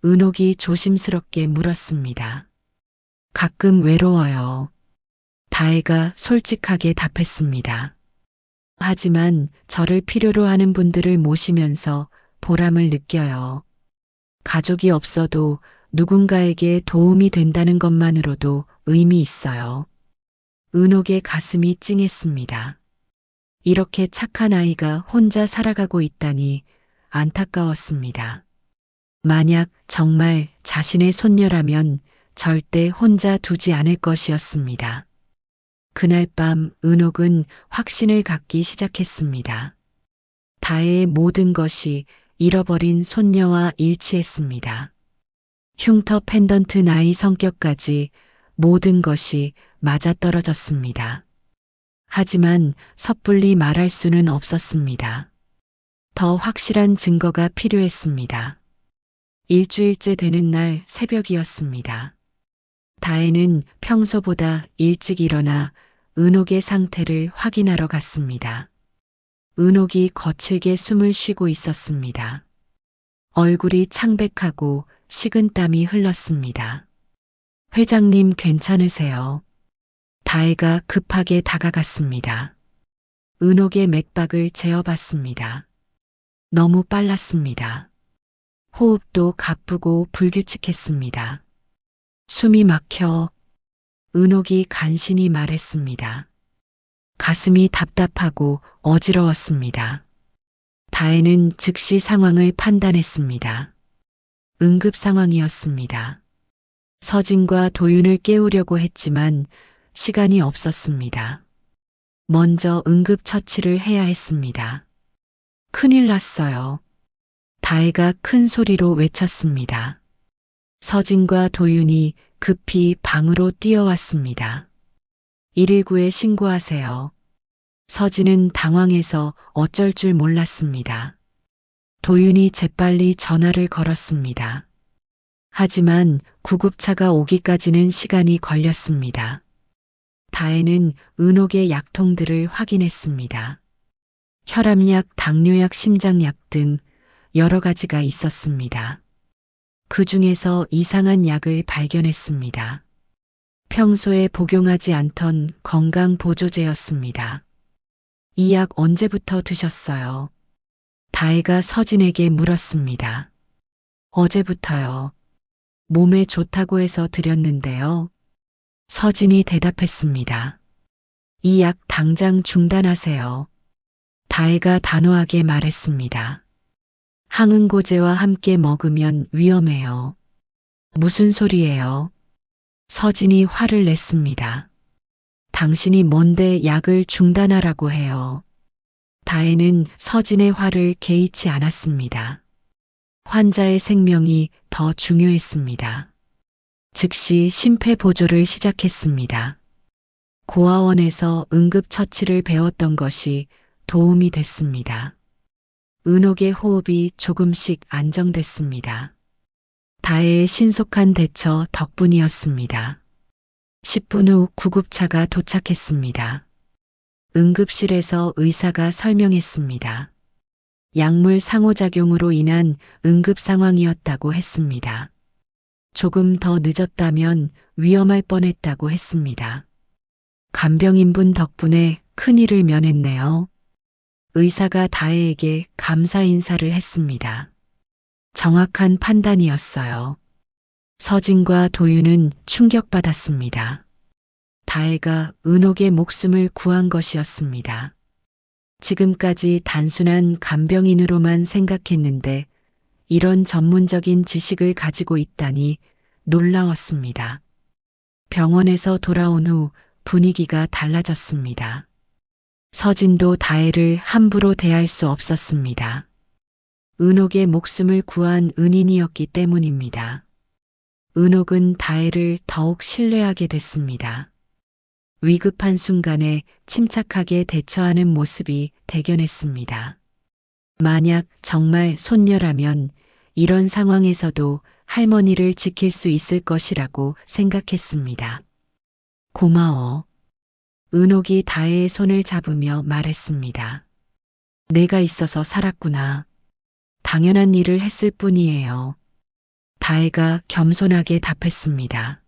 은옥이 조심스럽게 물었습니다. 가끔 외로워요. 다혜가 솔직하게 답했습니다. 하지만 저를 필요로 하는 분들을 모시면서 보람을 느껴요. 가족이 없어도 누군가에게 도움이 된다는 것만으로도 의미 있어요. 은옥의 가슴이 찡했습니다. 이렇게 착한 아이가 혼자 살아가고 있다니 안타까웠습니다. 만약 정말 자신의 손녀라면 절대 혼자 두지 않을 것이었습니다. 그날 밤 은옥은 확신을 갖기 시작했습니다. 다혜의 모든 것이 잃어버린 손녀와 일치했습니다. 흉터 펜던트, 나이, 성격까지 모든 것이 맞아떨어졌습니다. 하지만 섣불리 말할 수는 없었습니다. 더 확실한 증거가 필요했습니다. 일주일째 되는 날 새벽이었습니다. 다혜는 평소보다 일찍 일어나 은옥의 상태를 확인하러 갔습니다. 은옥이 거칠게 숨을 쉬고 있었습니다. 얼굴이 창백하고 식은땀이 흘렀습니다. 회장님 괜찮으세요? 다혜가 급하게 다가갔습니다. 은옥의 맥박을 재어봤습니다. 너무 빨랐습니다. 호흡도 가쁘고 불규칙했습니다. 숨이 막혀. 은옥이 간신히 말했습니다. 가슴이 답답하고 어지러웠습니다. 다혜는 즉시 상황을 판단했습니다. 응급 상황이었습니다. 서진과 도윤을 깨우려고 했지만 시간이 없었습니다. 먼저 응급처치를 해야 했습니다. 큰일 났어요. 다혜가 큰 소리로 외쳤습니다. 서진과 도윤이 급히 방으로 뛰어왔습니다. 119에 신고하세요. 서진은 당황해서 어쩔 줄 몰랐습니다. 도윤이 재빨리 전화를 걸었습니다. 하지만 구급차가 오기까지는 시간이 걸렸습니다. 다혜는 은옥의 약통들을 확인했습니다. 혈압약, 당뇨약, 심장약 등 여러 가지가 있었습니다. 그 중에서 이상한 약을 발견했습니다. 평소에 복용하지 않던 건강보조제였습니다. 이 약 언제부터 드셨어요? 다혜가 서진에게 물었습니다. 어제부터요. 몸에 좋다고 해서 드렸는데요. 서진이 대답했습니다. 이 약 당장 중단하세요. 다혜가 단호하게 말했습니다. 항응고제와 함께 먹으면 위험해요. 무슨 소리예요? 서진이 화를 냈습니다. 당신이 뭔데 약을 중단하라고 해요. 다혜는 서진의 화를 개의치 않았습니다. 환자의 생명이 더 중요했습니다. 즉시 심폐보조를 시작했습니다. 고아원에서 응급처치를 배웠던 것이 도움이 됐습니다. 은옥의 호흡이 조금씩 안정됐습니다. 다혜의 신속한 대처 덕분이었습니다. 10분 후 구급차가 도착했습니다. 응급실에서 의사가 설명했습니다. 약물 상호작용으로 인한 응급 상황이었다고 했습니다. 조금 더 늦었다면 위험할 뻔했다고 했습니다. 간병인분 덕분에 큰일을 면했네요. 의사가 다혜에게 감사 인사를 했습니다. 정확한 판단이었어요. 서진과 도윤은 충격받았습니다. 다혜가 은옥의 목숨을 구한 것이었습니다. 지금까지 단순한 간병인으로만 생각했는데 이런 전문적인 지식을 가지고 있다니 놀라웠습니다. 병원에서 돌아온 후 분위기가 달라졌습니다. 서진도 다혜를 함부로 대할 수 없었습니다. 은옥의 목숨을 구한 은인이었기 때문입니다. 은옥은 다혜를 더욱 신뢰하게 됐습니다. 위급한 순간에 침착하게 대처하는 모습이 대견했습니다. 만약 정말 손녀라면 이런 상황에서도 할머니를 지킬 수 있을 것이라고 생각했습니다. 고마워. 은옥이 다혜의 손을 잡으며 말했습니다. 내가 있어서 살았구나. 당연한 일을 했을 뿐이에요. 다혜가 겸손하게 답했습니다.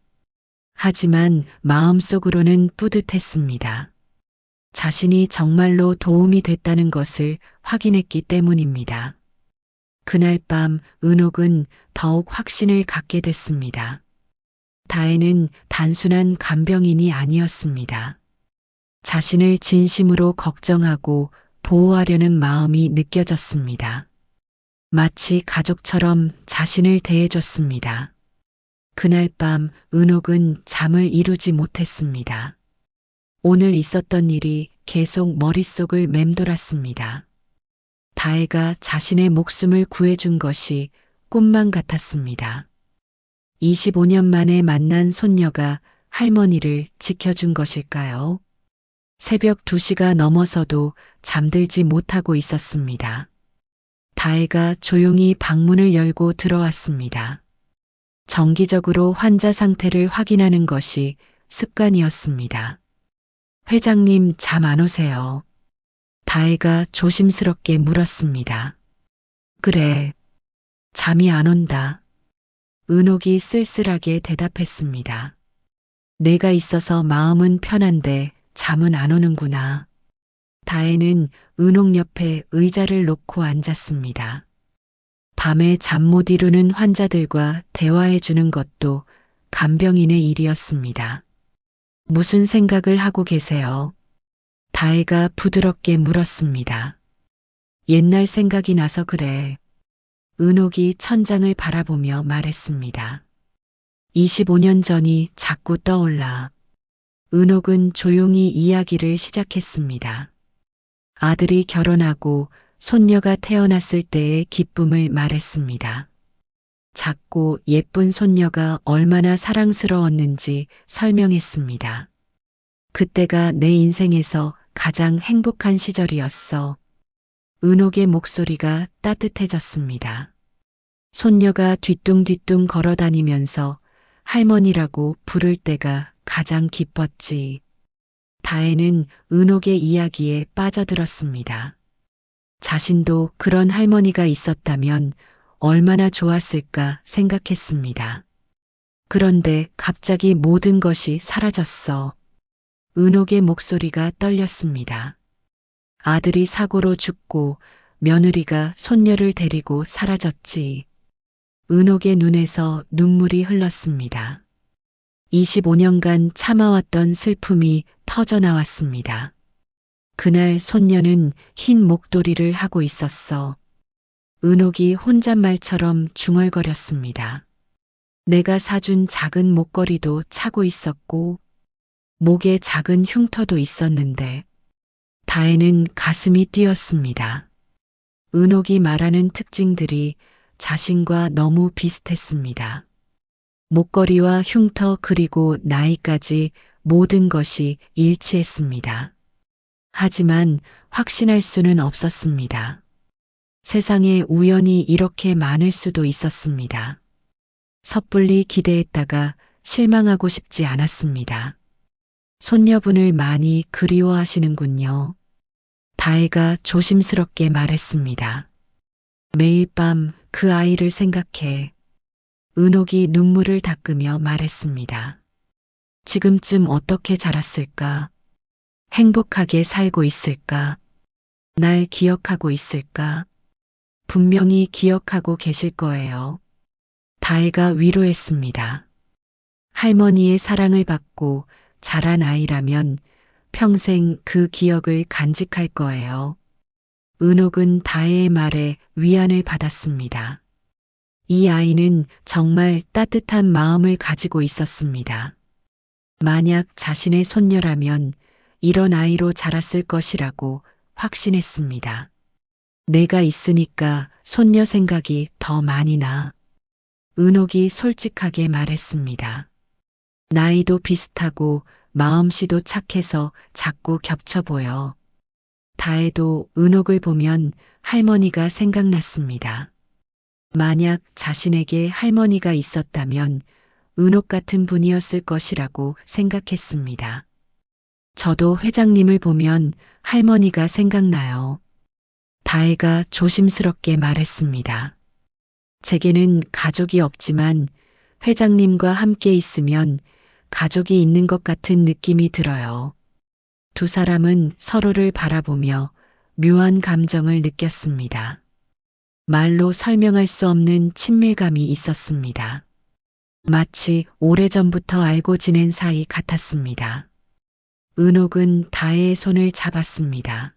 하지만 마음속으로는 뿌듯했습니다. 자신이 정말로 도움이 됐다는 것을 확인했기 때문입니다. 그날 밤 은옥은 더욱 확신을 갖게 됐습니다. 다혜는 단순한 간병인이 아니었습니다. 자신을 진심으로 걱정하고 보호하려는 마음이 느껴졌습니다. 마치 가족처럼 자신을 대해줬습니다. 그날 밤 은옥은 잠을 이루지 못했습니다. 오늘 있었던 일이 계속 머릿속을 맴돌았습니다. 다혜가 자신의 목숨을 구해준 것이 꿈만 같았습니다. 25년 만에 만난 손녀가 할머니를 지켜준 것일까요? 새벽 2시가 넘어서도 잠들지 못하고 있었습니다. 다혜가 조용히 방문을 열고 들어왔습니다. 정기적으로 환자 상태를 확인하는 것이 습관이었습니다. 회장님 잠 안 오세요? 다혜가 조심스럽게 물었습니다. 그래, 잠이 안 온다. 은옥이 쓸쓸하게 대답했습니다. 내가 있어서 마음은 편한데 잠은 안 오는구나. 다혜는 은옥 옆에 의자를 놓고 앉았습니다. 밤에 잠 못 이루는 환자들과 대화해 주는 것도 간병인의 일이었습니다. 무슨 생각을 하고 계세요? 다혜가 부드럽게 물었습니다. 옛날 생각이 나서 그래. 은옥이 천장을 바라보며 말했습니다. 25년 전이 자꾸 떠올라. 은옥은 조용히 이야기를 시작했습니다. 아들이 결혼하고 손녀가 태어났을 때의 기쁨을 말했습니다. 작고 예쁜 손녀가 얼마나 사랑스러웠는지 설명했습니다. 그때가 내 인생에서 가장 행복한 시절이었어. 은옥의 목소리가 따뜻해졌습니다. 손녀가 뒤뚱뒤뚱 걸어다니면서 할머니라고 부를 때가 가장 기뻤지. 다혜는 은옥의 이야기에 빠져들었습니다. 자신도 그런 할머니가 있었다면 얼마나 좋았을까 생각했습니다. 그런데 갑자기 모든 것이 사라졌어. 은옥의 목소리가 떨렸습니다. 아들이 사고로 죽고 며느리가 손녀를 데리고 사라졌지. 은옥의 눈에서 눈물이 흘렀습니다. 25년간 참아왔던 슬픔이 터져나왔습니다. 그날 손녀는 흰 목도리를 하고 있었어. 은옥이 혼잣말처럼 중얼거렸습니다. 내가 사준 작은 목걸이도 차고 있었고 목에 작은 흉터도 있었는데 다혜는 가슴이 뛰었습니다. 은옥이 말하는 특징들이 자신과 너무 비슷했습니다. 목걸이와 흉터 그리고 나이까지 모든 것이 일치했습니다. 하지만 확신할 수는 없었습니다. 세상에 우연이 이렇게 많을 수도 있었습니다. 섣불리 기대했다가 실망하고 싶지 않았습니다. 손녀분을 많이 그리워하시는군요. 다혜가 조심스럽게 말했습니다. 매일 밤 그 아이를 생각해. 은옥이 눈물을 닦으며 말했습니다. 지금쯤 어떻게 자랐을까? 행복하게 살고 있을까? 날 기억하고 있을까? 분명히 기억하고 계실 거예요. 다혜가 위로했습니다. 할머니의 사랑을 받고 자란 아이라면 평생 그 기억을 간직할 거예요. 은옥은 다혜의 말에 위안을 받았습니다. 이 아이는 정말 따뜻한 마음을 가지고 있었습니다. 만약 자신의 손녀라면 이런 아이로 자랐을 것이라고 확신했습니다. 내가 있으니까 손녀 생각이 더 많이 나. 은옥이 솔직하게 말했습니다. 나이도 비슷하고 마음씨도 착해서 자꾸 겹쳐 보여. 다혜도 은옥을 보면 할머니가 생각났습니다. 만약 자신에게 할머니가 있었다면 은옥 같은 분이었을 것이라고 생각했습니다. 저도 회장님을 보면 할머니가 생각나요. 다혜가 조심스럽게 말했습니다. 제게는 가족이 없지만 회장님과 함께 있으면 가족이 있는 것 같은 느낌이 들어요. 두 사람은 서로를 바라보며 묘한 감정을 느꼈습니다. 말로 설명할 수 없는 친밀감이 있었습니다. 마치 오래전부터 알고 지낸 사이 같았습니다. 은옥은 다혜의 손을 잡았습니다.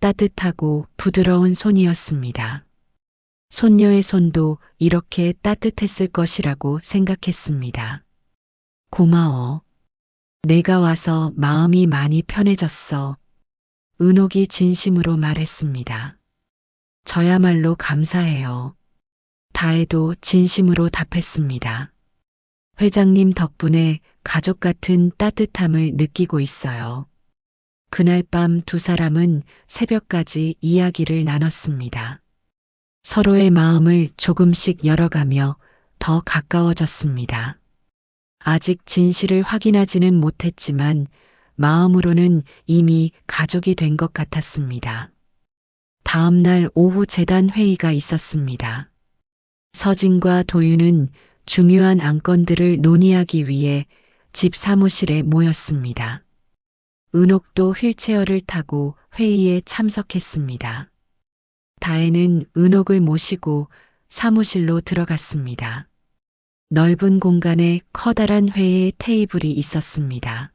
따뜻하고 부드러운 손이었습니다. 손녀의 손도 이렇게 따뜻했을 것이라고 생각했습니다. 고마워. 내가 와서 마음이 많이 편해졌어. 은옥이 진심으로 말했습니다. 저야말로 감사해요. 다혜도 진심으로 답했습니다. 회장님 덕분에 가족 같은 따뜻함을 느끼고 있어요. 그날 밤 두 사람은 새벽까지 이야기를 나눴습니다. 서로의 마음을 조금씩 열어가며 더 가까워졌습니다. 아직 진실을 확인하지는 못했지만 마음으로는 이미 가족이 된 것 같았습니다. 다음 날 오후 재단 회의가 있었습니다. 서진과 도윤은 중요한 안건들을 논의하기 위해 집 사무실에 모였습니다. 은옥도 휠체어를 타고 회의에 참석했습니다. 다혜는 은옥을 모시고 사무실로 들어갔습니다. 넓은 공간에 커다란 회의 테이블이 있었습니다.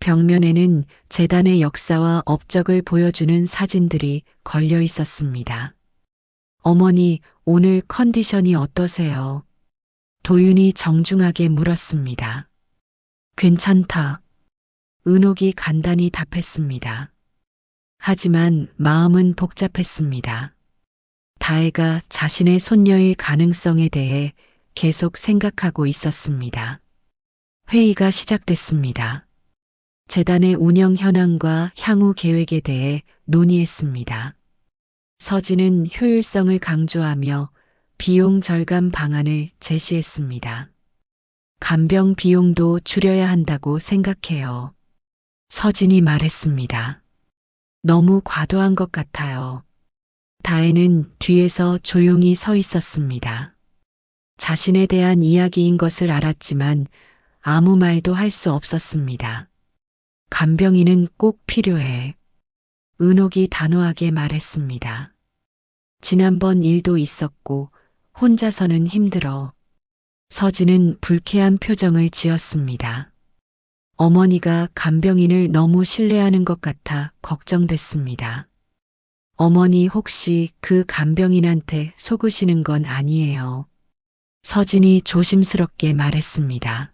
벽면에는 재단의 역사와 업적을 보여주는 사진들이 걸려 있었습니다. 어머니, 오늘 컨디션이 어떠세요? 도윤이 정중하게 물었습니다. 괜찮다. 은옥이 간단히 답했습니다. 하지만 마음은 복잡했습니다. 다혜가 자신의 손녀일 가능성에 대해 계속 생각하고 있었습니다. 회의가 시작됐습니다. 재단의 운영 현황과 향후 계획에 대해 논의했습니다. 서진은 효율성을 강조하며 비용 절감 방안을 제시했습니다. 간병 비용도 줄여야 한다고 생각해요. 서진이 말했습니다. 너무 과도한 것 같아요. 다혜는 뒤에서 조용히 서 있었습니다. 자신에 대한 이야기인 것을 알았지만 아무 말도 할 수 없었습니다. 간병인은 꼭 필요해. 은옥이 단호하게 말했습니다. 지난번 일도 있었고 혼자서는 힘들어. 서진은 불쾌한 표정을 지었습니다. 어머니가 간병인을 너무 신뢰하는 것 같아 걱정됐습니다. 어머니 혹시 그 간병인한테 속으시는 건 아니에요. 서진이 조심스럽게 말했습니다.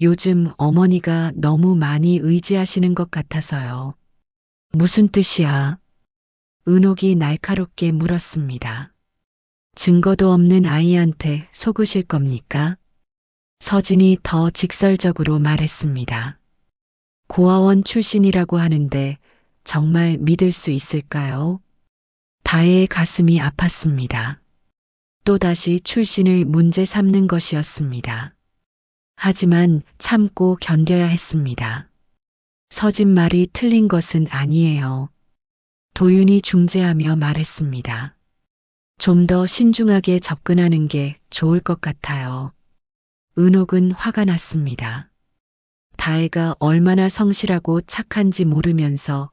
요즘 어머니가 너무 많이 의지하시는 것 같아서요. 무슨 뜻이야? 은옥이 날카롭게 물었습니다. 증거도 없는 아이한테 속으실 겁니까? 서진이 더 직설적으로 말했습니다. 고아원 출신이라고 하는데 정말 믿을 수 있을까요? 다혜의 가슴이 아팠습니다. 또다시 출신을 문제 삼는 것이었습니다. 하지만 참고 견뎌야 했습니다. 서진 말이 틀린 것은 아니에요. 도윤이 중재하며 말했습니다. 좀 더 신중하게 접근하는 게 좋을 것 같아요. 은옥은 화가 났습니다. 다혜가 얼마나 성실하고 착한지 모르면서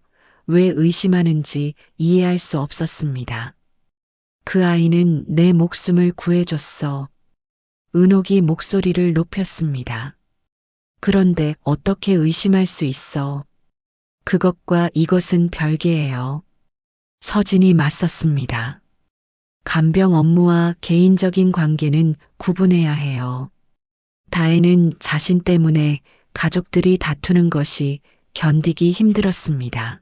왜 의심하는지 이해할 수 없었습니다. 그 아이는 내 목숨을 구해줬어. 은옥이 목소리를 높였습니다. 그런데 어떻게 의심할 수 있어? 그것과 이것은 별개예요. 서진이 맞섰습니다. 간병 업무와 개인적인 관계는 구분해야 해요. 다혜는 자신 때문에 가족들이 다투는 것이 견디기 힘들었습니다.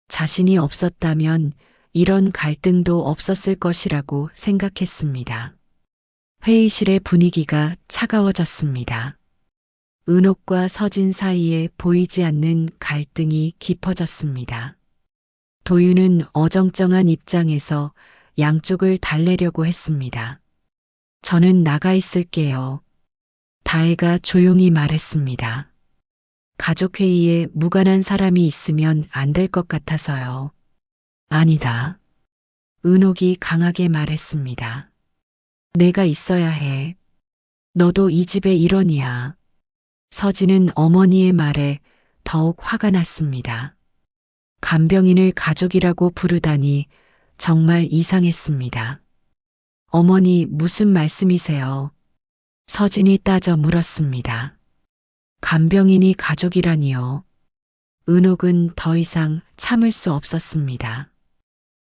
자신이 없었다면 이런 갈등도 없었을 것이라고 생각했습니다. 회의실의 분위기가 차가워졌습니다. 은옥과 서진 사이에 보이지 않는 갈등이 깊어졌습니다. 도윤은 어정쩡한 입장에서 양쪽을 달래려고 했습니다. 저는 나가 있을게요. 다혜가 조용히 말했습니다. 가족회의에 무관한 사람이 있으면 안 될 것 같아서요. 아니다. 은옥이 강하게 말했습니다. 내가 있어야 해. 너도 이 집의 일원이야. 서진은 어머니의 말에 더욱 화가 났습니다. 간병인을 가족이라고 부르다니 정말 이상했습니다. 어머니 무슨 말씀이세요? 서진이 따져 물었습니다. 간병인이 가족이라니요. 은옥은 더 이상 참을 수 없었습니다.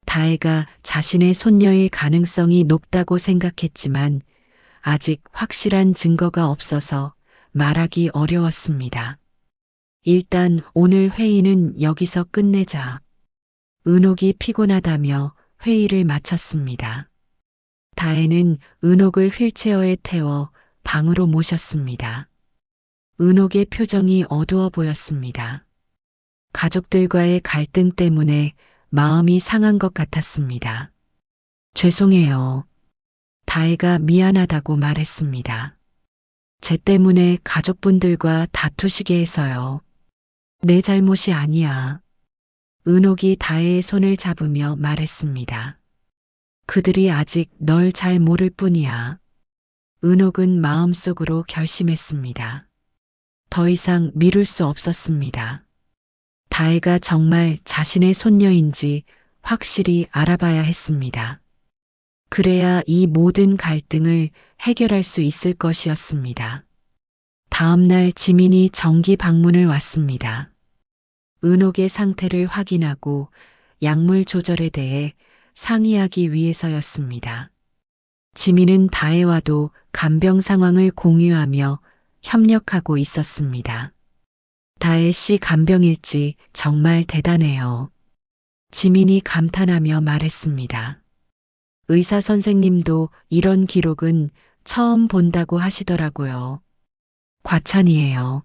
다혜가 자신의 손녀일 가능성이 높다고 생각했지만 아직 확실한 증거가 없어서 말하기 어려웠습니다. 일단 오늘 회의는 여기서 끝내자. 은옥이 피곤하다며 회의를 마쳤습니다. 다혜는 은옥을 휠체어에 태워 방으로 모셨습니다. 은옥의 표정이 어두워 보였습니다. 가족들과의 갈등 때문에 마음이 상한 것 같았습니다. 죄송해요. 다혜가 미안하다고 말했습니다. 쟤 때문에 가족분들과 다투시게 해서요. 내 잘못이 아니야. 은옥이 다혜의 손을 잡으며 말했습니다. 그들이 아직 널 잘 모를 뿐이야. 은옥은 마음속으로 결심했습니다. 더 이상 미룰 수 없었습니다. 다혜가 정말 자신의 손녀인지 확실히 알아봐야 했습니다. 그래야 이 모든 갈등을 해결할 수 있을 것이었습니다. 다음 날 지민이 정기 방문을 왔습니다. 은옥의 상태를 확인하고 약물 조절에 대해 상의하기 위해서였습니다. 지민은 다혜와도 간병 상황을 공유하며 협력하고 있었습니다. 다혜 씨 간병일지 정말 대단해요. 지민이 감탄하며 말했습니다. 의사 선생님도 이런 기록은 처음 본다고 하시더라고요. 과찬이에요.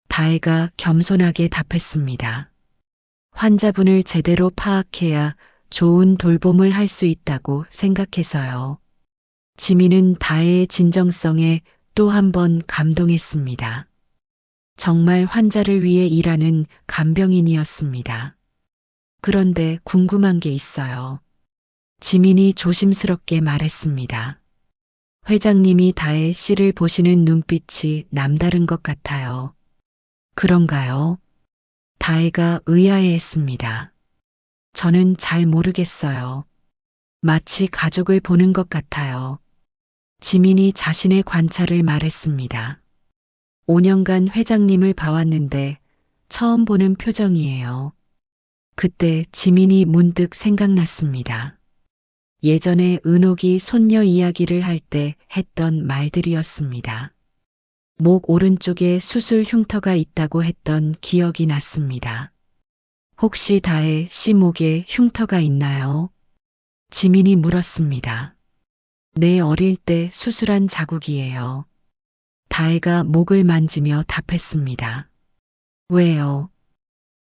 다혜가 겸손하게 답했습니다. 환자분을 제대로 파악해야 좋은 돌봄을 할 수 있다고 생각해서요. 지민은 다혜의 진정성에 또 한 번 감동했습니다. 정말 환자를 위해 일하는 간병인이었습니다. 그런데 궁금한 게 있어요. 지민이 조심스럽게 말했습니다. 회장님이 다혜 씨를 보시는 눈빛이 남다른 것 같아요. 그런가요? 다혜가 의아해했습니다. 저는 잘 모르겠어요. 마치 가족을 보는 것 같아요. 지민이 자신의 관찰을 말했습니다. 5년간 회장님을 봐왔는데 처음 보는 표정이에요. 그때 지민이 문득 생각났습니다. 예전에 은옥이 손녀 이야기를 할 때 했던 말들이었습니다. 목 오른쪽에 수술 흉터가 있다고 했던 기억이 났습니다. 혹시 다혜 씨 목에 흉터가 있나요? 지민이 물었습니다. 네, 어릴 때 수술한 자국이에요. 다혜가 목을 만지며 답했습니다. 왜요?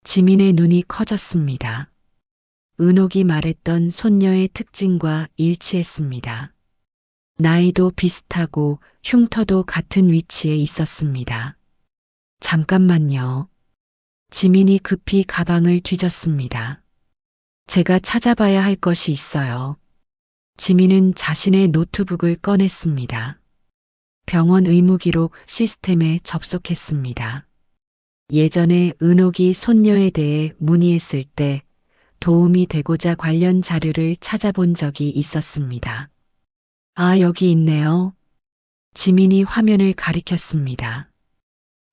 지민의 눈이 커졌습니다. 은옥이 말했던 손녀의 특징과 일치했습니다. 나이도 비슷하고 흉터도 같은 위치에 있었습니다. 잠깐만요. 지민이 급히 가방을 뒤졌습니다. 제가 찾아봐야 할 것이 있어요. 지민은 자신의 노트북을 꺼냈습니다. 병원 의무기록 시스템에 접속했습니다. 예전에 은옥이 손녀에 대해 문의했을 때 도움이 되고자 관련 자료를 찾아본 적이 있었습니다. 아, 여기 있네요. 지민이 화면을 가리켰습니다.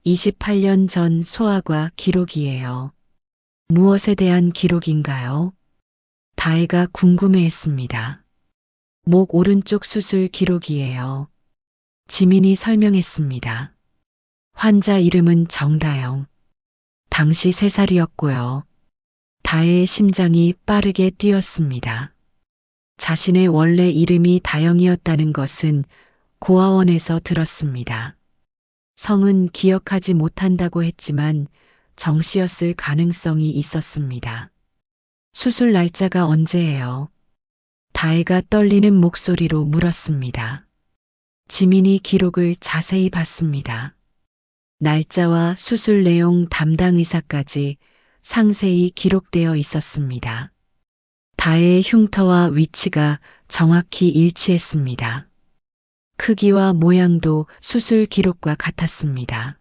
28년 전 소아과 기록이에요. 무엇에 대한 기록인가요? 다혜가 궁금해했습니다. 목 오른쪽 수술 기록이에요. 지민이 설명했습니다. 환자 이름은 정다영. 당시 3살이었고요. 다혜의 심장이 빠르게 뛰었습니다. 자신의 원래 이름이 다영이었다는 것은 고아원에서 들었습니다. 성은 기억하지 못한다고 했지만 정 씨였을 가능성이 있었습니다. 수술 날짜가 언제예요? 다혜가 떨리는 목소리로 물었습니다. 지민이 기록을 자세히 봤습니다. 날짜와 수술 내용 담당 의사까지 상세히 기록되어 있었습니다. 다혜의 흉터와 위치가 정확히 일치했습니다. 크기와 모양도 수술 기록과 같았습니다.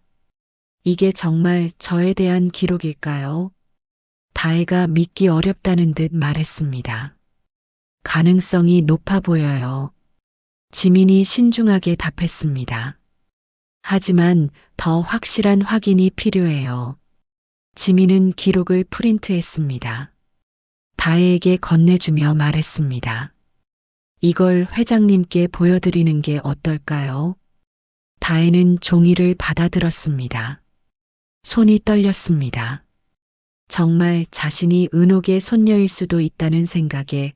이게 정말 저에 대한 기록일까요? 다혜가 믿기 어렵다는 듯 말했습니다. 가능성이 높아 보여요. 지민이 신중하게 답했습니다. 하지만 더 확실한 확인이 필요해요. 지민은 기록을 프린트했습니다. 다혜에게 건네주며 말했습니다. 이걸 회장님께 보여드리는 게 어떨까요? 다혜는 종이를 받아들었습니다. 손이 떨렸습니다. 정말 자신이 은옥의 손녀일 수도 있다는 생각에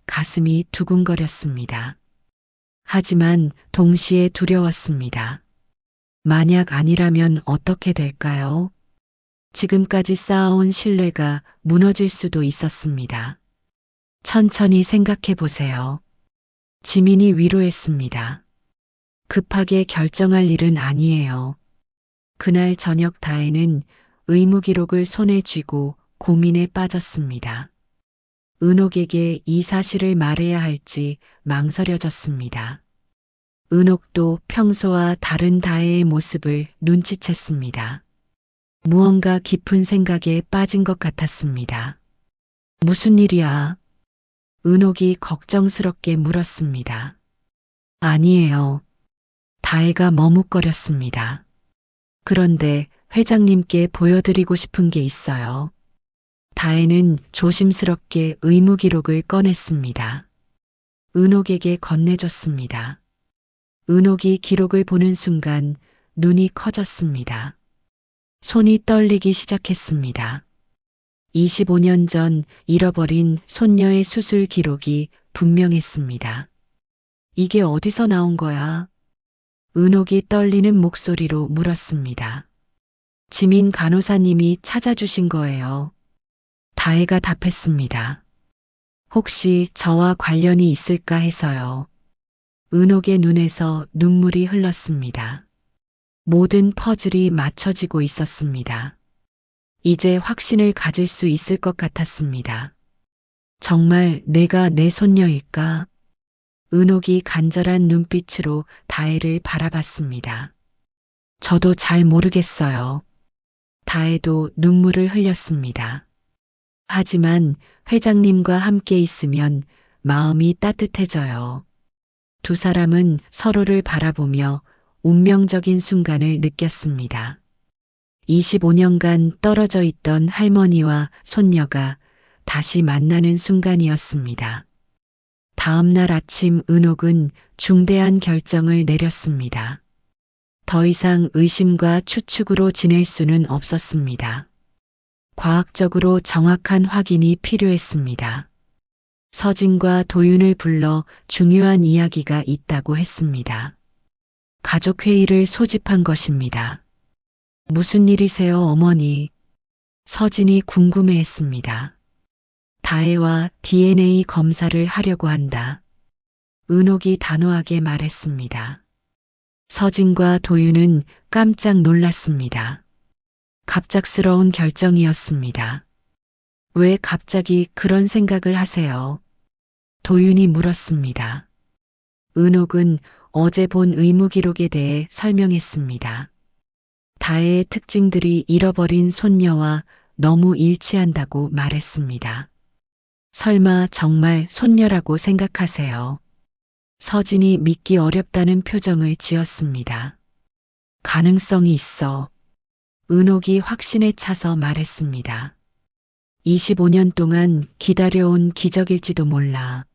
가슴이 두근거렸습니다. 하지만 동시에 두려웠습니다. 만약 아니라면 어떻게 될까요? 지금까지 쌓아온 신뢰가 무너질 수도 있었습니다. 천천히 생각해 보세요. 지민이 위로했습니다. 급하게 결정할 일은 아니에요. 그날 저녁 다혜는 의무기록을 손에 쥐고 고민에 빠졌습니다. 은옥에게 이 사실을 말해야 할지 망설여졌습니다. 은옥도 평소와 다른 다혜의 모습을 눈치챘습니다. 무언가 깊은 생각에 빠진 것 같았습니다. 무슨 일이야? 은옥이 걱정스럽게 물었습니다. 아니에요. 다혜가 머뭇거렸습니다. 그런데 회장님께 보여드리고 싶은 게 있어요. 다혜는 조심스럽게 의무기록을 꺼냈습니다. 은옥에게 건네줬습니다. 은옥이 기록을 보는 순간 눈이 커졌습니다. 손이 떨리기 시작했습니다. 25년 전 잃어버린 손녀의 수술 기록이 분명했습니다. 이게 어디서 나온 거야? 은옥이 떨리는 목소리로 물었습니다. 지민 간호사님이 찾아주신 거예요. 다혜가 답했습니다. 혹시 저와 관련이 있을까 해서요. 은옥의 눈에서 눈물이 흘렀습니다. 모든 퍼즐이 맞춰지고 있었습니다. 이제 확신을 가질 수 있을 것 같았습니다. 정말 내가 내 손녀일까? 은옥이 간절한 눈빛으로 다혜를 바라봤습니다. 저도 잘 모르겠어요. 다혜도 눈물을 흘렸습니다. 하지만 회장님과 함께 있으면 마음이 따뜻해져요. 두 사람은 서로를 바라보며 운명적인 순간을 느꼈습니다. 25년간 떨어져 있던 할머니와 손녀가 다시 만나는 순간이었습니다. 다음 날 아침 은옥은 중대한 결정을 내렸습니다. 더 이상 의심과 추측으로 지낼 수는 없었습니다. 과학적으로 정확한 확인이 필요했습니다. 서진과 도윤을 불러 중요한 이야기가 있다고 했습니다. 가족회의를 소집한 것입니다. 무슨 일이세요, 어머니? 서진이 궁금해했습니다. 다혜와 DNA 검사를 하려고 한다. 은옥이 단호하게 말했습니다. 서진과 도윤은 깜짝 놀랐습니다. 갑작스러운 결정이었습니다. 왜 갑자기 그런 생각을 하세요? 도윤이 물었습니다. 은옥은 어제 본 의무기록에 대해 설명했습니다. 다혜의 특징들이 잃어버린 손녀와 너무 일치한다고 말했습니다. 설마 정말 손녀라고 생각하세요? 서진이 믿기 어렵다는 표정을 지었습니다. 가능성이 있어. 은옥이 확신에 차서 말했습니다. 25년 동안 기다려온 기적일지도 몰라.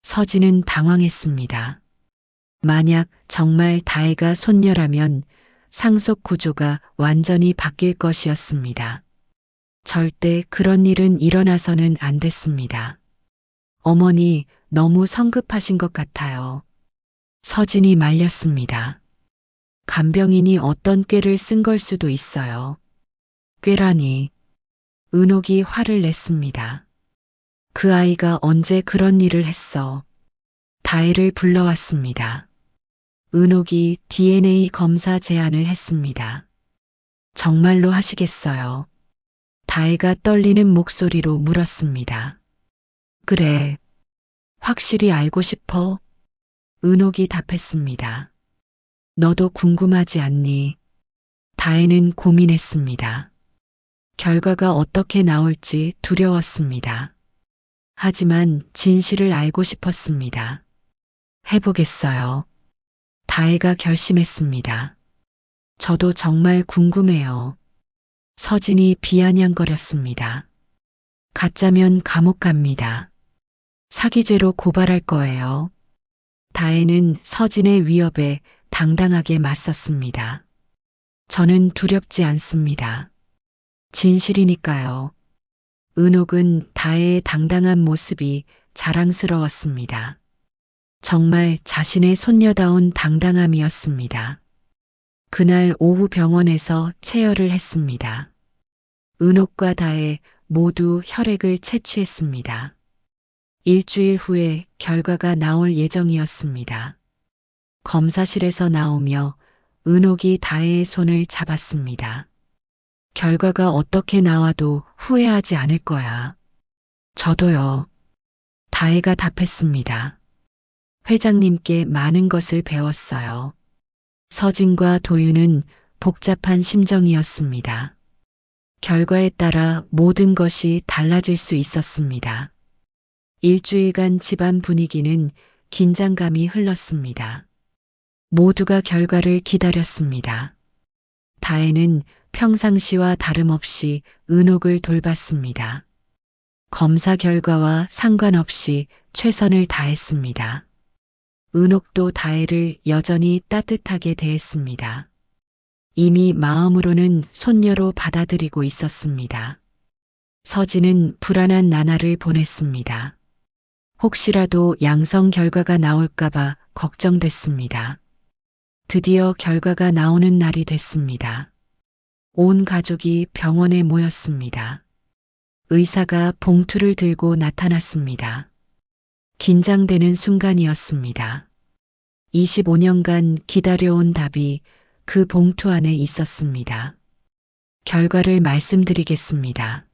서진은 당황했습니다. 만약 정말 다혜가 손녀라면 상속 구조가 완전히 바뀔 것이었습니다. 절대 그런 일은 일어나서는 안 됐습니다. 어머니, 너무 성급하신 것 같아요. 서진이 말렸습니다. 간병인이 어떤 꾀를 쓴 걸 수도 있어요. 꾀라니. 은옥이 화를 냈습니다. 그 아이가 언제 그런 일을 했어. 다혜를 불러왔습니다. 은옥이 DNA 검사 제안을 했습니다. 정말로 하시겠어요? 다혜가 떨리는 목소리로 물었습니다. 그래. 확실히 알고 싶어? 은옥이 답했습니다. 너도 궁금하지 않니? 다혜는 고민했습니다. 결과가 어떻게 나올지 두려웠습니다. 하지만 진실을 알고 싶었습니다. 해보겠어요. 다혜가 결심했습니다. 저도 정말 궁금해요. 서진이 비아냥거렸습니다. 가짜면 감옥 갑니다. 사기죄로 고발할 거예요. 다혜는 서진의 위협에 당당하게 맞섰습니다. 저는 두렵지 않습니다. 진실이니까요. 은옥은 다혜의 당당한 모습이 자랑스러웠습니다. 정말 자신의 손녀다운 당당함이었습니다. 그날 오후 병원에서 체열을 했습니다. 은옥과 다혜 모두 혈액을 채취했습니다. 일주일 후에 결과가 나올 예정이었습니다. 검사실에서 나오며 은옥이 다혜의 손을 잡았습니다. 결과가 어떻게 나와도 후회하지 않을 거야. 저도요. 다혜가 답했습니다. 회장님께 많은 것을 배웠어요. 서진과 도윤은 복잡한 심정이었습니다. 결과에 따라 모든 것이 달라질 수 있었습니다. 일주일간 집안 분위기는 긴장감이 흘렀습니다. 모두가 결과를 기다렸습니다. 다혜는 평상시와 다름없이 은옥을 돌봤습니다. 검사 결과와 상관없이 최선을 다했습니다. 은옥도 다혜를 여전히 따뜻하게 대했습니다. 이미 마음으로는 손녀로 받아들이고 있었습니다. 서진은 불안한 나날을 보냈습니다. 혹시라도 양성 결과가 나올까봐 걱정됐습니다. 드디어 결과가 나오는 날이 됐습니다. 온 가족이 병원에 모였습니다. 의사가 봉투를 들고 나타났습니다. 긴장되는 순간이었습니다. 25년간 기다려온 답이 그 봉투 안에 있었습니다. 결과를 말씀드리겠습니다.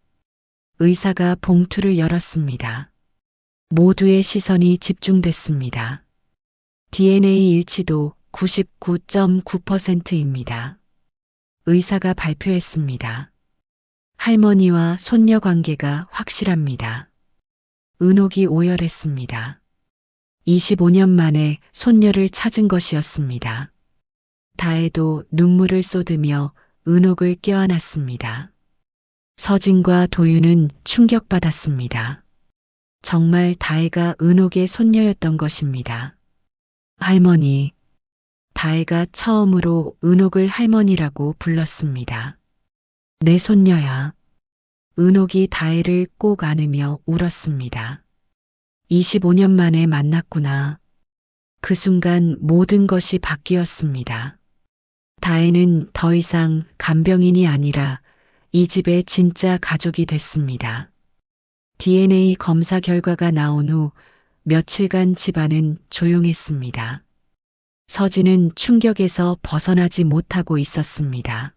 의사가 봉투를 열었습니다. 모두의 시선이 집중됐습니다. DNA 일치도 99.9%입니다. 의사가 발표했습니다. 할머니와 손녀 관계가 확실합니다. 은옥이 오열했습니다. 25년 만에 손녀를 찾은 것이었습니다. 다혜도 눈물을 쏟으며 은옥을 껴안았습니다. 서진과 도윤은 충격받았습니다. 정말 다혜가 은옥의 손녀였던 것입니다. 할머니. 다혜가 처음으로 은옥을 할머니라고 불렀습니다. 내 손녀야. 은옥이 다혜를 꼭 안으며 울었습니다. 25년 만에 만났구나. 그 순간 모든 것이 바뀌었습니다. 다혜는 더 이상 간병인이 아니라 이 집의 진짜 가족이 됐습니다. DNA 검사 결과가 나온 후 며칠간 집안은 조용했습니다. 서진은 충격에서 벗어나지 못하고 있었습니다.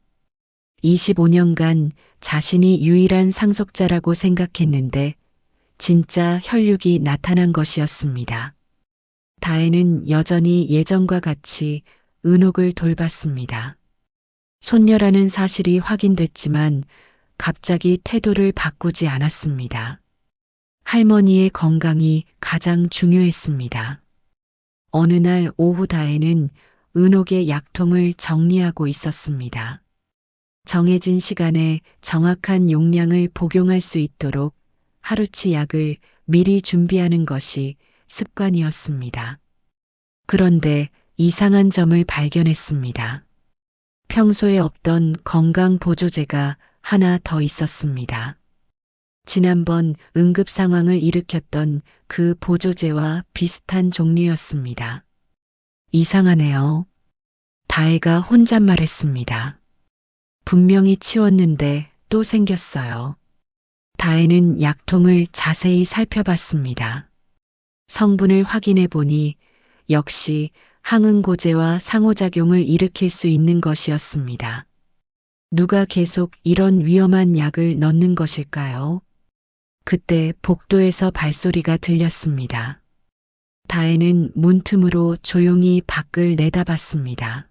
25년간 자신이 유일한 상속자라고 생각했는데 진짜 혈육이 나타난 것이었습니다. 다혜는 여전히 예전과 같이 은옥을 돌봤습니다. 손녀라는 사실이 확인됐지만 갑자기 태도를 바꾸지 않았습니다. 할머니의 건강이 가장 중요했습니다. 어느 날 오후 다혜는 은옥의 약통을 정리하고 있었습니다. 정해진 시간에 정확한 용량을 복용할 수 있도록 하루치 약을 미리 준비하는 것이 습관이었습니다. 그런데 이상한 점을 발견했습니다. 평소에 없던 건강 보조제가 하나 더 있었습니다. 지난번 응급 상황을 일으켰던 그 보조제와 비슷한 종류였습니다. 이상하네요. 다혜가 혼잣말했습니다. 분명히 치웠는데 또 생겼어요. 다혜는 약통을 자세히 살펴봤습니다. 성분을 확인해 보니 역시 항응고제와 상호작용을 일으킬 수 있는 것이었습니다. 누가 계속 이런 위험한 약을 넣는 것일까요? 그때 복도에서 발소리가 들렸습니다. 다혜는 문틈으로 조용히 밖을 내다봤습니다.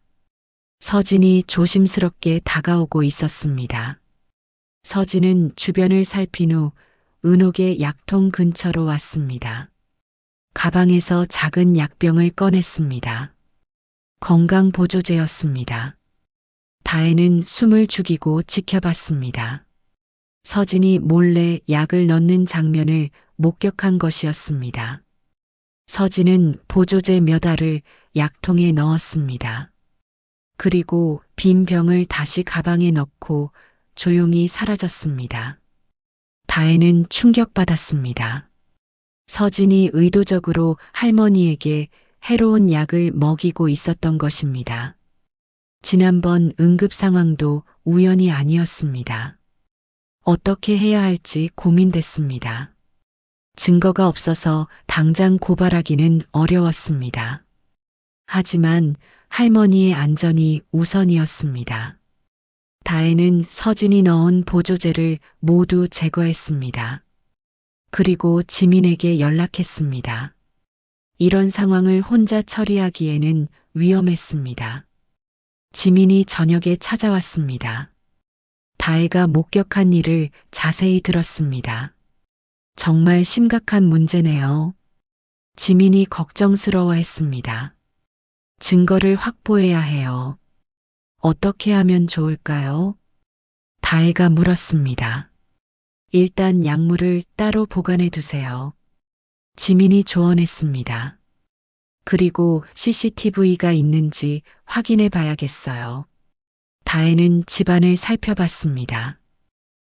서진이 조심스럽게 다가오고 있었습니다. 서진은 주변을 살핀 후 은옥의 약통 근처로 왔습니다. 가방에서 작은 약병을 꺼냈습니다. 건강보조제였습니다. 다혜는 숨을 죽이고 지켜봤습니다. 서진이 몰래 약을 넣는 장면을 목격한 것이었습니다. 서진은 보조제 몇 알을 약통에 넣었습니다. 그리고 빈 병을 다시 가방에 넣고 조용히 사라졌습니다. 다혜는 충격받았습니다. 서진이 의도적으로 할머니에게 해로운 약을 먹이고 있었던 것입니다. 지난번 응급 상황도 우연이 아니었습니다. 어떻게 해야 할지 고민됐습니다. 증거가 없어서 당장 고발하기는 어려웠습니다. 하지만 할머니의 안전이 우선이었습니다. 다혜는 서진이 넣은 보조제를 모두 제거했습니다. 그리고 지민에게 연락했습니다. 이런 상황을 혼자 처리하기에는 위험했습니다. 지민이 저녁에 찾아왔습니다. 다혜가 목격한 일을 자세히 들었습니다. 정말 심각한 문제네요. 지민이 걱정스러워했습니다. 증거를 확보해야 해요. 어떻게 하면 좋을까요? 다혜가 물었습니다. 일단 약물을 따로 보관해 두세요. 지민이 조언했습니다. 그리고 CCTV가 있는지 확인해 봐야겠어요. 다혜는 집안을 살펴봤습니다.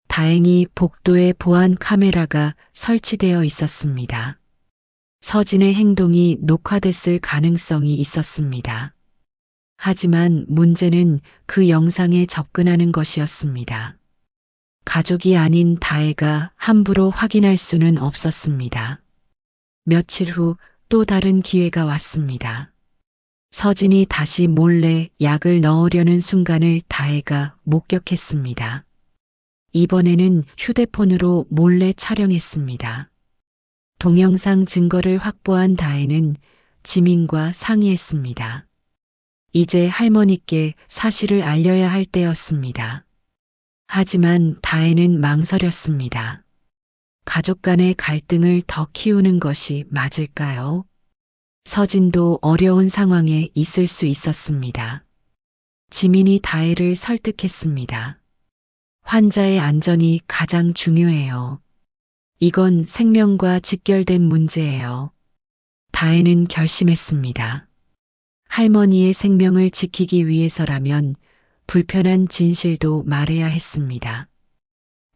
다행히 복도에 보안 카메라가 설치되어 있었습니다. 서진의 행동이 녹화됐을 가능성이 있었습니다. 하지만 문제는 그 영상에 접근하는 것이었습니다. 가족이 아닌 다혜가 함부로 확인할 수는 없었습니다. 며칠 후 또 다른 기회가 왔습니다. 서진이 다시 몰래 약을 넣으려는 순간을 다혜가 목격했습니다. 이번에는 휴대폰으로 몰래 촬영했습니다. 동영상 증거를 확보한 다혜는 지민과 상의했습니다. 이제 할머니께 사실을 알려야 할 때였습니다. 하지만 다혜는 망설였습니다. 가족 간의 갈등을 더 키우는 것이 맞을까요? 서진도 어려운 상황에 있을 수 있었습니다. 지민이 다혜를 설득했습니다. 환자의 안전이 가장 중요해요. 이건 생명과 직결된 문제예요. 다혜는 결심했습니다. 할머니의 생명을 지키기 위해서라면 불편한 진실도 말해야 했습니다.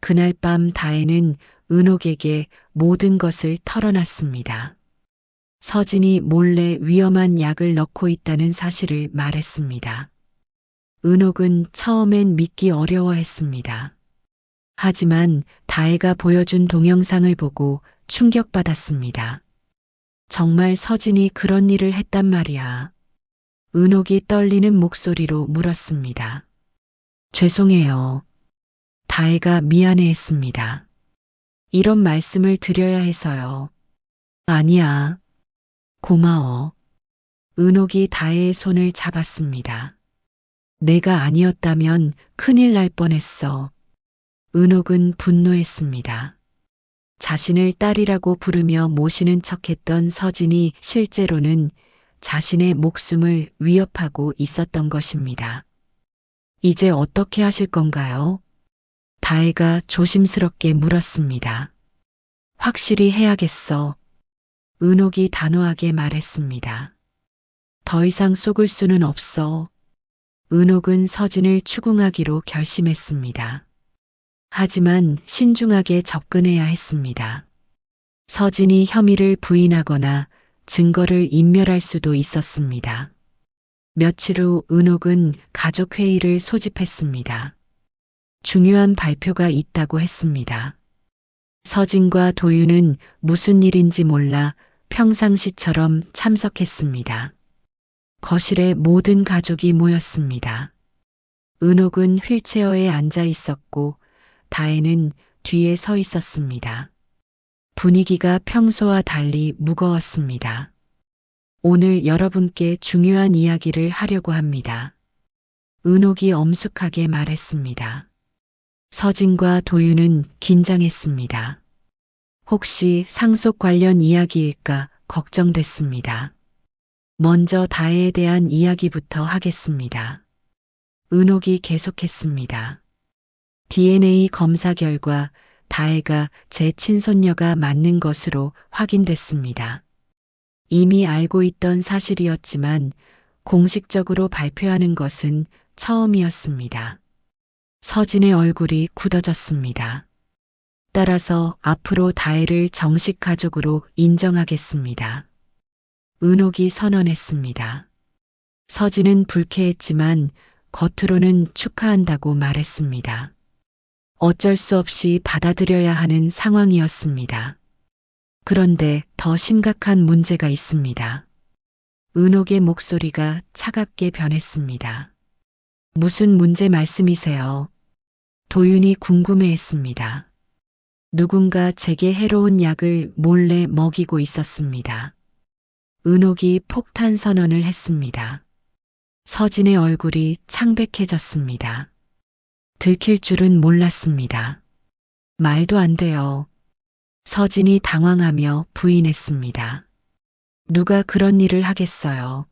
그날 밤 다혜는 은옥에게 모든 것을 털어놨습니다. 서진이 몰래 위험한 약을 넣고 있다는 사실을 말했습니다. 은옥은 처음엔 믿기 어려워했습니다. 하지만 다혜가 보여준 동영상을 보고 충격받았습니다. 정말 서진이 그런 일을 했단 말이야. 은옥이 떨리는 목소리로 물었습니다. 죄송해요. 다혜가 미안해했습니다. 이런 말씀을 드려야 해서요. 아니야. 고마워. 은옥이 다혜의 손을 잡았습니다. 내가 아니었다면 큰일 날 뻔했어. 은옥은 분노했습니다. 자신을 딸이라고 부르며 모시는 척했던 서진이 실제로는 자신의 목숨을 위협하고 있었던 것입니다. 이제 어떻게 하실 건가요? 다혜가 조심스럽게 물었습니다. 확실히 해야겠어. 은옥이 단호하게 말했습니다. 더 이상 속을 수는 없어. 은옥은 서진을 추궁하기로 결심했습니다. 하지만 신중하게 접근해야 했습니다. 서진이 혐의를 부인하거나 증거를 인멸할 수도 있었습니다. 며칠 후 은옥은 가족회의를 소집했습니다. 중요한 발표가 있다고 했습니다. 서진과 도윤은 무슨 일인지 몰라 평상시처럼 참석했습니다. 거실에 모든 가족이 모였습니다. 은옥은 휠체어에 앉아 있었고 다혜는 뒤에 서 있었습니다. 분위기가 평소와 달리 무거웠습니다. 오늘 여러분께 중요한 이야기를 하려고 합니다. 은옥이 엄숙하게 말했습니다. 서진과 도윤은 긴장했습니다. 혹시 상속 관련 이야기일까 걱정됐습니다. 먼저 다혜에 대한 이야기부터 하겠습니다. 은옥이 계속했습니다. DNA 검사 결과 다혜가 제 친손녀가 맞는 것으로 확인됐습니다. 이미 알고 있던 사실이었지만 공식적으로 발표하는 것은 처음이었습니다. 서진의 얼굴이 굳어졌습니다. 따라서 앞으로 다혜를 정식 가족으로 인정하겠습니다. 은옥이 선언했습니다. 서진은 불쾌했지만 겉으로는 축하한다고 말했습니다. 어쩔 수 없이 받아들여야 하는 상황이었습니다. 그런데 더 심각한 문제가 있습니다. 은옥의 목소리가 차갑게 변했습니다. 무슨 문제 말씀이세요? 도윤이 궁금해했습니다. 누군가 제게 해로운 약을 몰래 먹이고 있었습니다. 은옥이 폭탄 선언을 했습니다. 서진의 얼굴이 창백해졌습니다. 들킬 줄은 몰랐습니다. 말도 안 돼요. 서진이 당황하며 부인했습니다. 누가 그런 일을 하겠어요.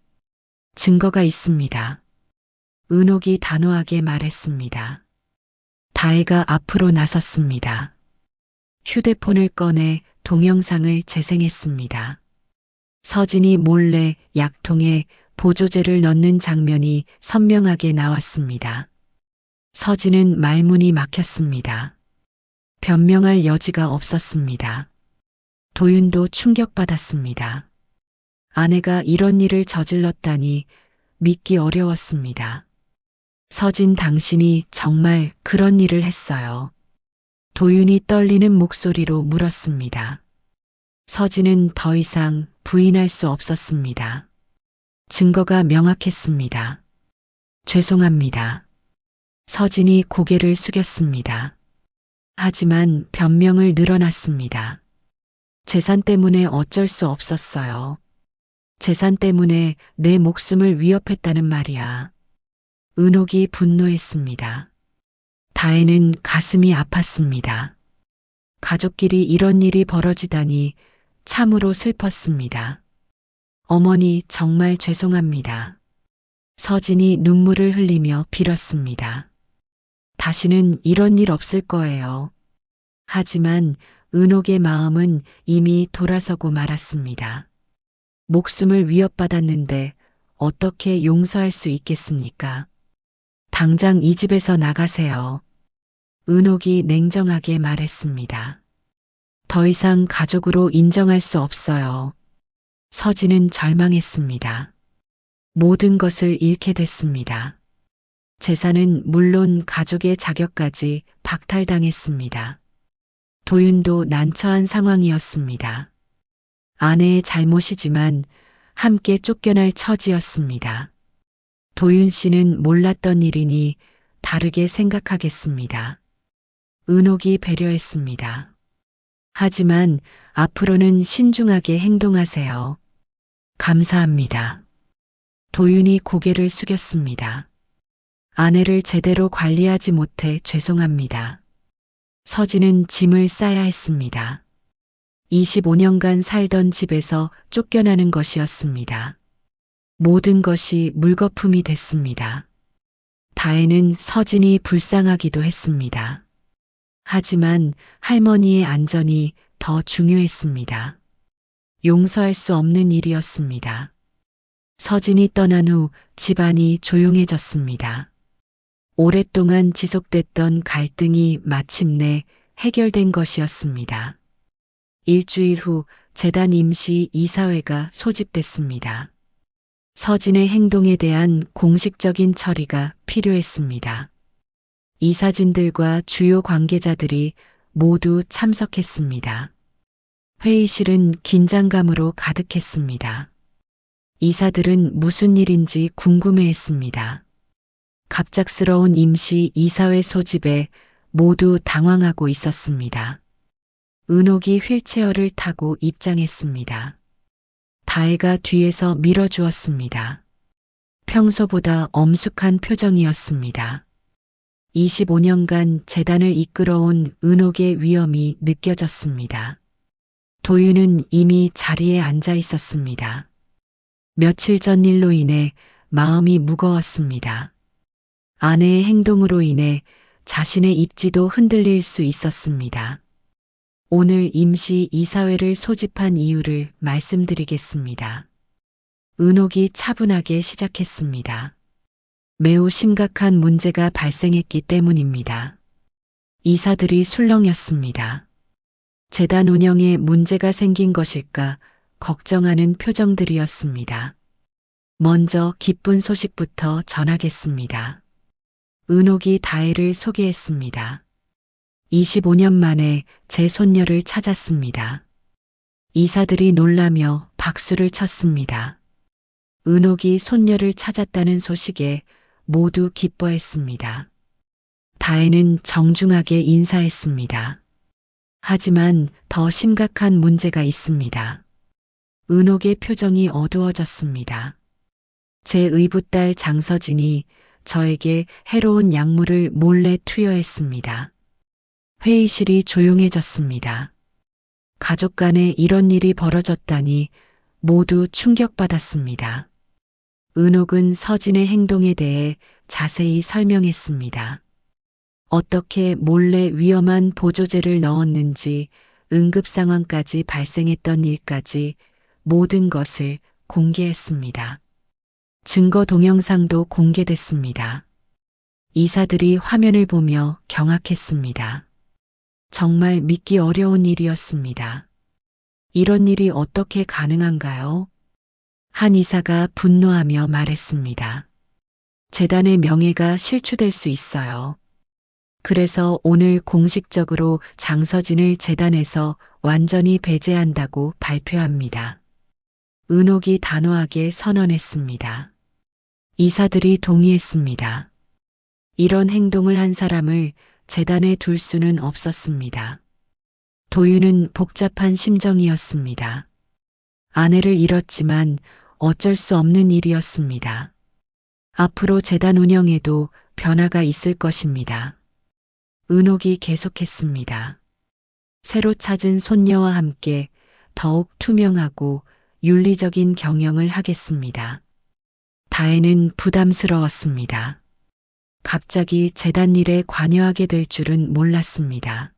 증거가 있습니다. 은옥이 단호하게 말했습니다. 다혜가 앞으로 나섰습니다. 휴대폰을 꺼내 동영상을 재생했습니다. 서진이 몰래 약통에 보조제를 넣는 장면이 선명하게 나왔습니다. 서진은 말문이 막혔습니다. 변명할 여지가 없었습니다. 도윤도 충격받았습니다. 아내가 이런 일을 저질렀다니 믿기 어려웠습니다. 서진, 당신이 정말 그런 일을 했어요. 도윤이 떨리는 목소리로 물었습니다. 서진은 더 이상 부인할 수 없었습니다. 증거가 명확했습니다. 죄송합니다. 서진이 고개를 숙였습니다. 하지만 변명을 늘어놨습니다. 재산 때문에 어쩔 수 없었어요. 재산 때문에 내 목숨을 위협했다는 말이야. 은옥이 분노했습니다. 다혜는 가슴이 아팠습니다. 가족끼리 이런 일이 벌어지다니 참으로 슬펐습니다. 어머니, 정말 죄송합니다. 서진이 눈물을 흘리며 빌었습니다. 다시는 이런 일 없을 거예요. 하지만 은옥의 마음은 이미 돌아서고 말았습니다. 목숨을 위협받았는데 어떻게 용서할 수 있겠습니까? 당장 이 집에서 나가세요. 은옥이 냉정하게 말했습니다. 더 이상 가족으로 인정할 수 없어요. 서진은 절망했습니다. 모든 것을 잃게 됐습니다. 재산은 물론 가족의 자격까지 박탈당했습니다. 도윤도 난처한 상황이었습니다. 아내의 잘못이지만 함께 쫓겨날 처지였습니다. 도윤 씨는 몰랐던 일이니 다르게 생각하겠습니다. 은옥이 배려했습니다. 하지만 앞으로는 신중하게 행동하세요. 감사합니다. 도윤이 고개를 숙였습니다. 아내를 제대로 관리하지 못해 죄송합니다. 서진은 짐을 싸야 했습니다. 25년간 살던 집에서 쫓겨나는 것이었습니다. 모든 것이 물거품이 됐습니다. 다혜는 서진이 불쌍하기도 했습니다. 하지만 할머니의 안전이 더 중요했습니다. 용서할 수 없는 일이었습니다. 서진이 떠난 후 집안이 조용해졌습니다. 오랫동안 지속됐던 갈등이 마침내 해결된 것이었습니다. 일주일 후 재단 임시 이사회가 소집됐습니다. 서진의 행동에 대한 공식적인 처리가 필요했습니다. 이사진들과 주요 관계자들이 모두 참석했습니다. 회의실은 긴장감으로 가득했습니다. 이사들은 무슨 일인지 궁금해했습니다. 갑작스러운 임시 이사회 소집에 모두 당황하고 있었습니다. 은옥이 휠체어를 타고 입장했습니다. 다혜가 뒤에서 밀어주었습니다. 평소보다 엄숙한 표정이었습니다. 25년간 재단을 이끌어온 은옥의 위엄이 느껴졌습니다. 도윤은 이미 자리에 앉아 있었습니다. 며칠 전 일로 인해 마음이 무거웠습니다. 아내의 행동으로 인해 자신의 입지도 흔들릴 수 있었습니다. 오늘 임시 이사회를 소집한 이유를 말씀드리겠습니다. 은옥이 차분하게 시작했습니다. 매우 심각한 문제가 발생했기 때문입니다. 이사들이 술렁였습니다. 재단 운영에 문제가 생긴 것일까 걱정하는 표정들이었습니다. 먼저 기쁜 소식부터 전하겠습니다. 은옥이 다혜를 소개했습니다. 25년 만에 제 손녀를 찾았습니다. 이사들이 놀라며 박수를 쳤습니다. 은옥이 손녀를 찾았다는 소식에 모두 기뻐했습니다. 다혜는 정중하게 인사했습니다. 하지만 더 심각한 문제가 있습니다. 은옥의 표정이 어두워졌습니다. 제 의붓딸 장서진이 저에게 해로운 약물을 몰래 투여했습니다. 회의실이 조용해졌습니다. 가족 간에 이런 일이 벌어졌다니 모두 충격받았습니다. 은옥은 서진의 행동에 대해 자세히 설명했습니다. 어떻게 몰래 위험한 보조제를 넣었는지, 응급 상황까지 발생했던 일까지 모든 것을 공개했습니다. 증거 동영상도 공개됐습니다. 이사들이 화면을 보며 경악했습니다. 정말 믿기 어려운 일이었습니다. 이런 일이 어떻게 가능한가요? 한 이사가 분노하며 말했습니다. 재단의 명예가 실추될 수 있어요. 그래서 오늘 공식적으로 장서진을 재단에서 완전히 배제한다고 발표합니다. 은옥이 단호하게 선언했습니다. 이사들이 동의했습니다. 이런 행동을 한 사람을 재단에 둘 수는 없었습니다. 도윤은 복잡한 심정이었습니다. 아내를 잃었지만 어쩔 수 없는 일이었습니다. 앞으로 재단 운영에도 변화가 있을 것입니다. 은옥이 계속했습니다. 새로 찾은 손녀와 함께 더욱 투명하고 윤리적인 경영을 하겠습니다. 다혜는 부담스러웠습니다. 갑자기 재단 일에 관여하게 될 줄은 몰랐습니다.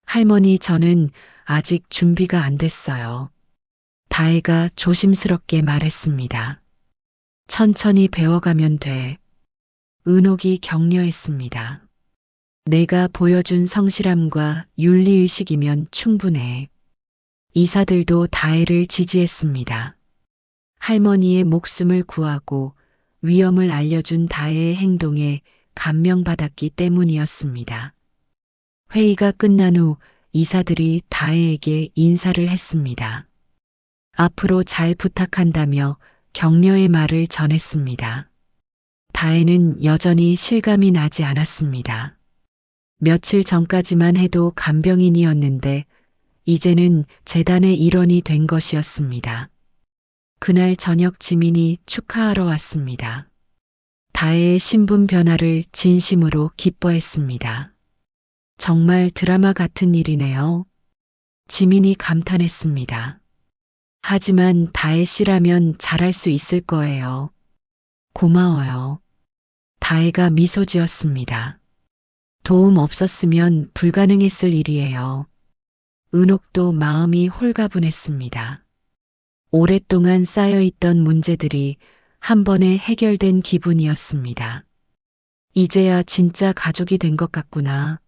할머니, 저는 아직 준비가 안 됐어요. 다혜가 조심스럽게 말했습니다. 천천히 배워가면 돼. 은옥이 격려했습니다. 내가 보여준 성실함과 윤리의식이면 충분해. 이사들도 다혜를 지지했습니다. 할머니의 목숨을 구하고 위험을 알려준 다혜의 행동에 감명받았기 때문이었습니다. 회의가 끝난 후 이사들이 다혜에게 인사를 했습니다. 앞으로 잘 부탁한다며 격려의 말을 전했습니다. 다혜는 여전히 실감이 나지 않았습니다. 며칠 전까지만 해도 간병인이었는데 이제는 재단의 일원이 된 것이었습니다. 그날 저녁 지민이 축하하러 왔습니다. 다혜의 신분 변화를 진심으로 기뻐했습니다. 정말 드라마 같은 일이네요. 지민이 감탄했습니다. 하지만 다혜 씨라면 잘할 수 있을 거예요. 고마워요. 다혜가 미소 지었습니다. 도움 없었으면 불가능했을 일이에요. 은옥도 마음이 홀가분했습니다. 오랫동안 쌓여있던 문제들이 한 번에 해결된 기분이었습니다. 이제야 진짜 가족이 된 것 같구나.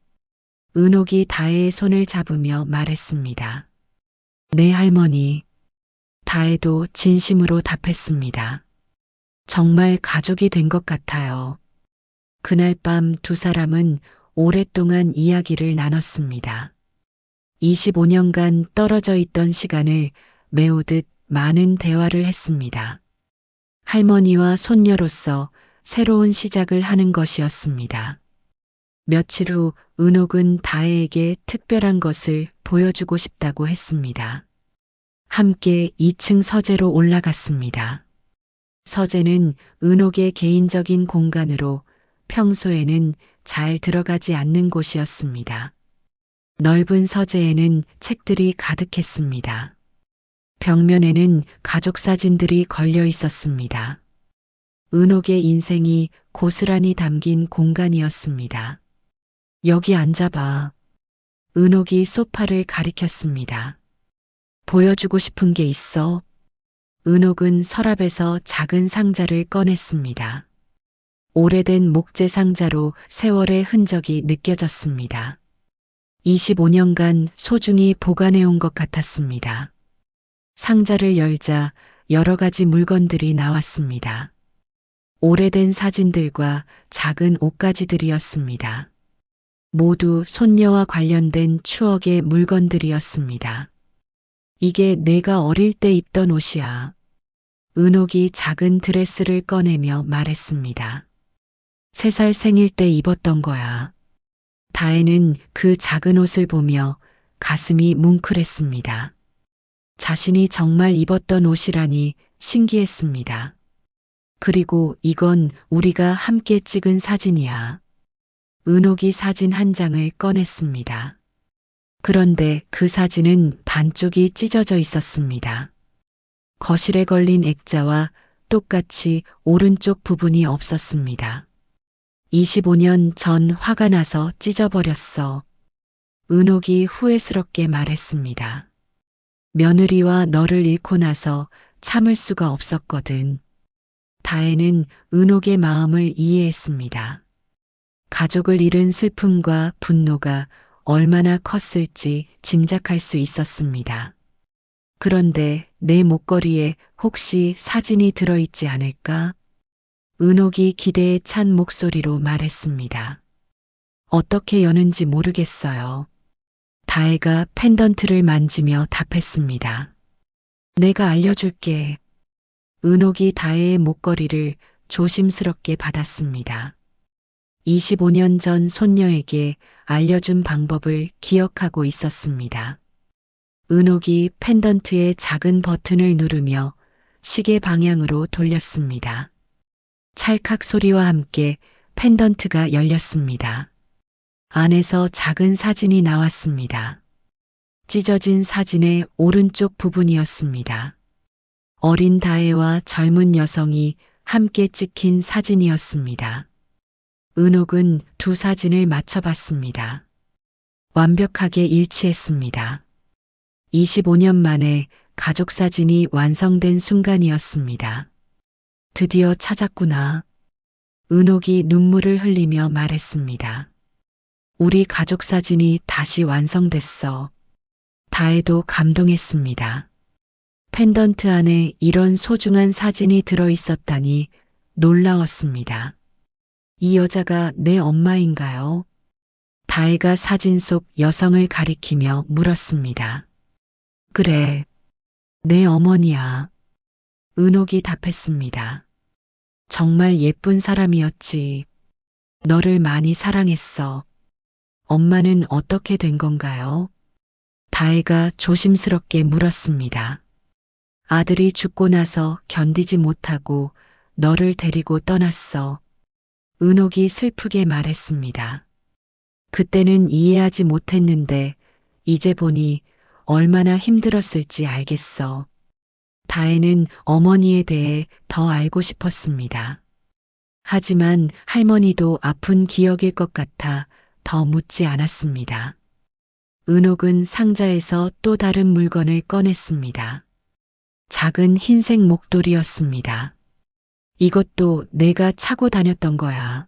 은옥이 다혜의 손을 잡으며 말했습니다. 네, 할머니. 다혜도 진심으로 답했습니다. 정말 가족이 된 것 같아요. 그날 밤 두 사람은 오랫동안 이야기를 나눴습니다. 25년간 떨어져 있던 시간을 메우듯 많은 대화를 했습니다. 할머니와 손녀로서 새로운 시작을 하는 것이었습니다. 며칠 후 은옥은 다혜에게 특별한 것을 보여주고 싶다고 했습니다. 함께 2층 서재로 올라갔습니다. 서재는 은옥의 개인적인 공간으로 평소에는 잘 들어가지 않는 곳이었습니다. 넓은 서재에는 책들이 가득했습니다. 벽면에는 가족 사진들이 걸려 있었습니다. 은옥의 인생이 고스란히 담긴 공간이었습니다. 여기 앉아봐. 은옥이 소파를 가리켰습니다. 보여주고 싶은 게 있어. 은옥은 서랍에서 작은 상자를 꺼냈습니다. 오래된 목재 상자로 세월의 흔적이 느껴졌습니다. 25년간 소중히 보관해온 것 같았습니다. 상자를 열자 여러 가지 물건들이 나왔습니다. 오래된 사진들과 작은 옷가지들이었습니다. 모두 손녀와 관련된 추억의 물건들이었습니다. 이게 내가 어릴 때 입던 옷이야. 은옥이 작은 드레스를 꺼내며 말했습니다. 3살 생일 때 입었던 거야. 다혜는 그 작은 옷을 보며 가슴이 뭉클했습니다. 자신이 정말 입었던 옷이라니 신기했습니다. 그리고 이건 우리가 함께 찍은 사진이야. 은옥이 사진 한 장을 꺼냈습니다. 그런데 그 사진은 반쪽이 찢어져 있었습니다. 거실에 걸린 액자와 똑같이 오른쪽 부분이 없었습니다. 25년 전 화가 나서 찢어버렸어. 은옥이 후회스럽게 말했습니다. 며느리와 너를 잃고 나서 참을 수가 없었거든. 다혜는 은옥의 마음을 이해했습니다. 가족을 잃은 슬픔과 분노가 얼마나 컸을지 짐작할 수 있었습니다. 그런데 내 목걸이에 혹시 사진이 들어있지 않을까? 은옥이 기대에 찬 목소리로 말했습니다. 어떻게 여는지 모르겠어요. 다혜가 펜던트를 만지며 답했습니다. 내가 알려줄게. 은옥이 다혜의 목걸이를 조심스럽게 받았습니다. 25년 전 손녀에게 알려준 방법을 기억하고 있었습니다. 은옥이 펜던트의 작은 버튼을 누르며 시계 방향으로 돌렸습니다. 찰칵 소리와 함께 펜던트가 열렸습니다. 안에서 작은 사진이 나왔습니다. 찢어진 사진의 오른쪽 부분이었습니다. 어린 다혜와 젊은 여성이 함께 찍힌 사진이었습니다. 은옥은 두 사진을 맞춰봤습니다. 완벽하게 일치했습니다. 25년 만에 가족 사진이 완성된 순간이었습니다. 드디어 찾았구나. 은옥이 눈물을 흘리며 말했습니다. 우리 가족 사진이 다시 완성됐어. 다혜도 감동했습니다. 펜던트 안에 이런 소중한 사진이 들어있었다니 놀라웠습니다. 이 여자가 내 엄마인가요? 다혜가 사진 속 여성을 가리키며 물었습니다. 그래, 내 어머니야. 은옥이 답했습니다. 정말 예쁜 사람이었지. 너를 많이 사랑했어. 엄마는 어떻게 된 건가요? 다혜가 조심스럽게 물었습니다. 아들이 죽고 나서 견디지 못하고 너를 데리고 떠났어. 은옥이 슬프게 말했습니다. 그때는 이해하지 못했는데 이제 보니 얼마나 힘들었을지 알겠어. 다혜는 어머니에 대해 더 알고 싶었습니다. 하지만 할머니도 아픈 기억일 것 같아 더 묻지 않았습니다. 은옥은 상자에서 또 다른 물건을 꺼냈습니다. 작은 흰색 목도리였습니다. 이것도 내가 차고 다녔던 거야.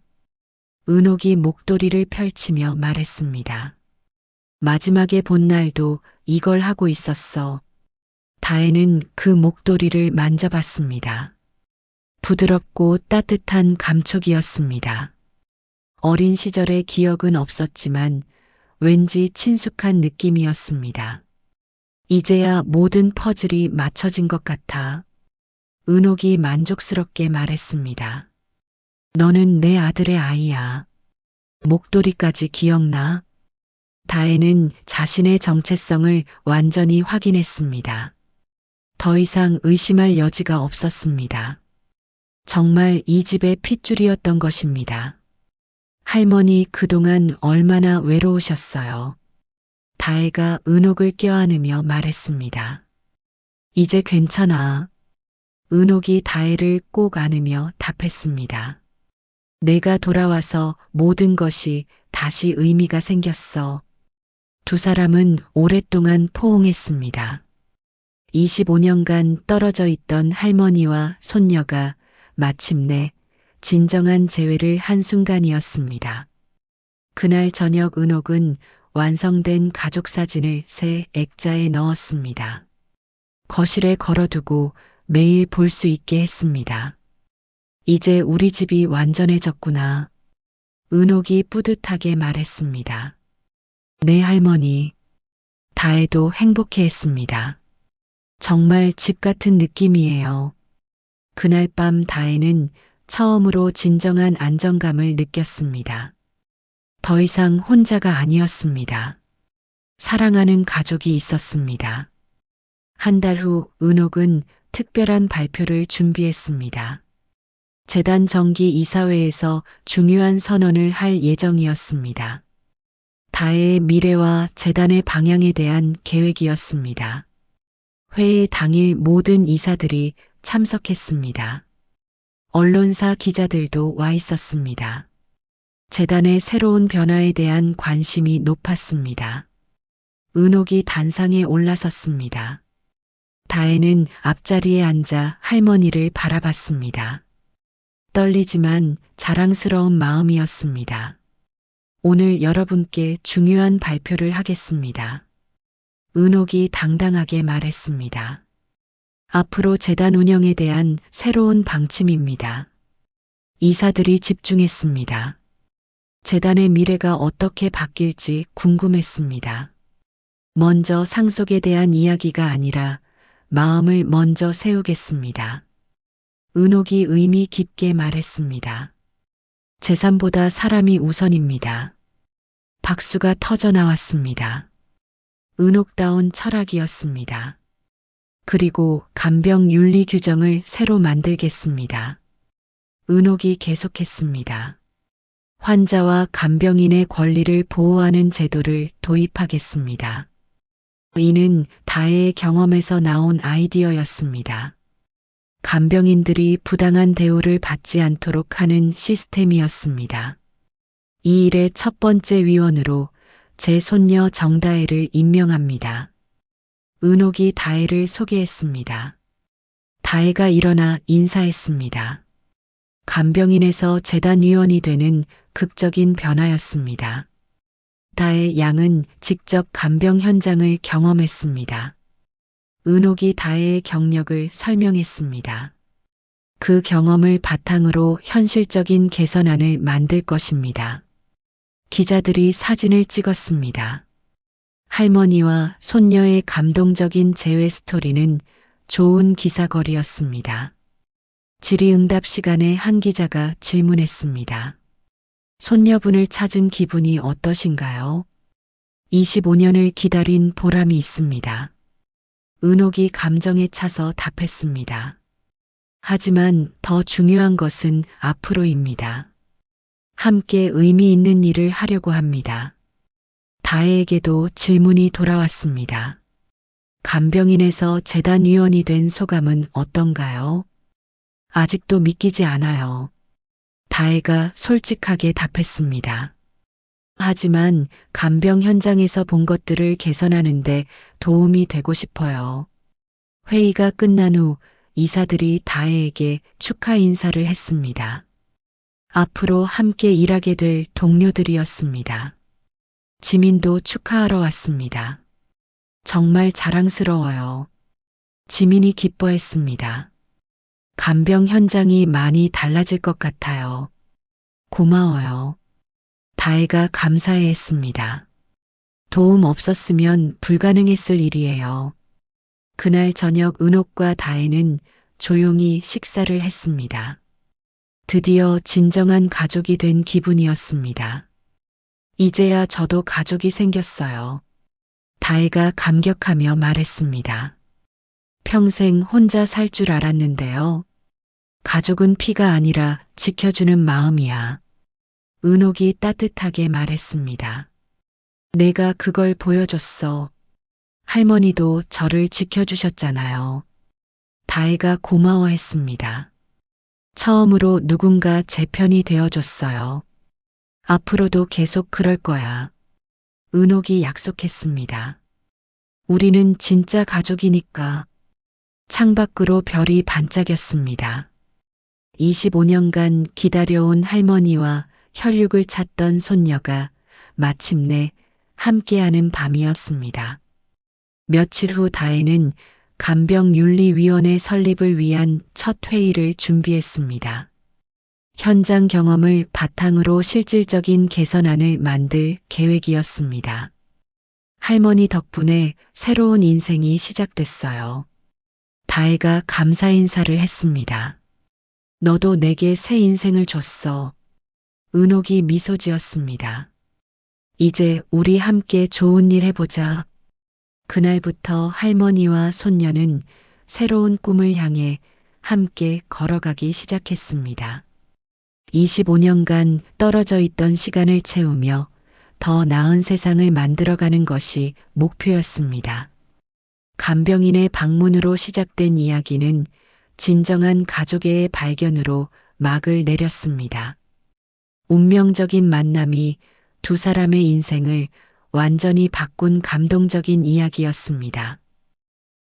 은옥이 목도리를 펼치며 말했습니다. 마지막에 본 날도 이걸 하고 있었어. 다혜는 그 목도리를 만져봤습니다. 부드럽고 따뜻한 감촉이었습니다. 어린 시절의 기억은 없었지만 왠지 친숙한 느낌이었습니다. 이제야 모든 퍼즐이 맞춰진 것 같아. 은옥이 만족스럽게 말했습니다. 너는 내 아들의 아이야. 목도리까지 기억나? 다혜는 자신의 정체성을 완전히 확인했습니다. 더 이상 의심할 여지가 없었습니다. 정말 이 집의 핏줄이었던 것입니다. 할머니 그동안 얼마나 외로우셨어요. 다혜가 은옥을 껴안으며 말했습니다. 이제 괜찮아. 은옥이 다혜를 꼭 안으며 답했습니다. 내가 돌아와서 모든 것이 다시 의미가 생겼어. 두 사람은 오랫동안 포옹했습니다. 25년간 떨어져 있던 할머니와 손녀가 마침내 진정한 재회를 한 순간이었습니다. 그날 저녁 은옥은 완성된 가족 사진을 새 액자에 넣었습니다. 거실에 걸어두고 매일 볼 수 있게 했습니다. 이제 우리 집이 완전해졌구나. 은옥이 뿌듯하게 말했습니다. 네 할머니. 다혜도 행복해했습니다. 정말 집 같은 느낌이에요. 그날 밤 다혜는 처음으로 진정한 안정감을 느꼈습니다. 더 이상 혼자가 아니었습니다. 사랑하는 가족이 있었습니다. 한 달 후 은옥은 특별한 발표를 준비했습니다. 재단 정기 이사회에서 중요한 선언을 할 예정이었습니다. 다혜의 미래와 재단의 방향에 대한 계획이었습니다. 회의 당일 모든 이사들이 참석했습니다. 언론사 기자들도 와 있었습니다. 재단의 새로운 변화에 대한 관심이 높았습니다. 은옥이 단상에 올라섰습니다. 다혜는 앞자리에 앉아 할머니를 바라봤습니다. 떨리지만 자랑스러운 마음이었습니다. 오늘 여러분께 중요한 발표를 하겠습니다. 은옥이 당당하게 말했습니다. 앞으로 재단 운영에 대한 새로운 방침입니다. 이사들이 집중했습니다. 재단의 미래가 어떻게 바뀔지 궁금했습니다. 먼저 상속에 대한 이야기가 아니라 마음을 먼저 세우겠습니다. 은옥이 의미 깊게 말했습니다. 재산보다 사람이 우선입니다. 박수가 터져 나왔습니다. 은옥다운 철학이었습니다. 그리고 간병 윤리 규정을 새로 만들겠습니다. 은옥이 계속했습니다. 환자와 간병인의 권리를 보호하는 제도를 도입하겠습니다. 이는 다혜의 경험에서 나온 아이디어였습니다. 간병인들이 부당한 대우를 받지 않도록 하는 시스템이었습니다. 이 일의 첫 번째 위원으로 제 손녀 정다혜를 임명합니다. 은옥이 다혜를 소개했습니다. 다혜가 일어나 인사했습니다. 간병인에서 재단위원이 되는 극적인 변화였습니다. 다혜 양은 직접 간병 현장을 경험했습니다. 은옥이 다혜의 경력을 설명했습니다. 그 경험을 바탕으로 현실적인 개선안을 만들 것입니다. 기자들이 사진을 찍었습니다. 할머니와 손녀의 감동적인 재회 스토리는 좋은 기사거리였습니다. 질의응답 시간에 한 기자가 질문했습니다. 손녀분을 찾은 기분이 어떠신가요? 25년을 기다린 보람이 있습니다. 은옥이 감정에 차서 답했습니다. 하지만 더 중요한 것은 앞으로입니다. 함께 의미 있는 일을 하려고 합니다. 다혜에게도 질문이 돌아왔습니다. 간병인에서 재단위원이 된 소감은 어떤가요? 아직도 믿기지 않아요. 다혜가 솔직하게 답했습니다. 하지만 간병 현장에서 본 것들을 개선하는데 도움이 되고 싶어요. 회의가 끝난 후 이사들이 다혜에게 축하 인사를 했습니다. 앞으로 함께 일하게 될 동료들이었습니다. 지민도 축하하러 왔습니다. 정말 자랑스러워요. 지민이 기뻐했습니다. 간병 현장이 많이 달라질 것 같아요. 고마워요. 다혜가 감사해했습니다. 도움 없었으면 불가능했을 일이에요. 그날 저녁 은옥과 다혜는 조용히 식사를 했습니다. 드디어 진정한 가족이 된 기분이었습니다. 이제야 저도 가족이 생겼어요. 다혜가 감격하며 말했습니다. 평생 혼자 살 줄 알았는데요. 가족은 피가 아니라 지켜주는 마음이야. 은옥이 따뜻하게 말했습니다. 내가 그걸 보여줬어. 할머니도 저를 지켜주셨잖아요. 다혜가 고마워했습니다. 처음으로 누군가 제 편이 되어줬어요. 앞으로도 계속 그럴 거야. 은옥이 약속했습니다. 우리는 진짜 가족이니까. 창밖으로 별이 반짝였습니다. 25년간 기다려온 할머니와 혈육을 찾던 손녀가 마침내 함께하는 밤이었습니다. 며칠 후 다혜는 간병윤리위원회 설립을 위한 첫 회의를 준비했습니다. 현장 경험을 바탕으로 실질적인 개선안을 만들 계획이었습니다. 할머니 덕분에 새로운 인생이 시작됐어요. 다혜가 감사 인사를 했습니다. 너도 내게 새 인생을 줬어. 은옥이 미소 지었습니다. 이제 우리 함께 좋은 일 해보자. 그날부터 할머니와 손녀는 새로운 꿈을 향해 함께 걸어가기 시작했습니다. 25년간 떨어져 있던 시간을 채우며 더 나은 세상을 만들어가는 것이 목표였습니다. 간병인의 방문으로 시작된 이야기는 진정한 가족의 발견으로 막을 내렸습니다. 운명적인 만남이 두 사람의 인생을 완전히 바꾼 감동적인 이야기였습니다.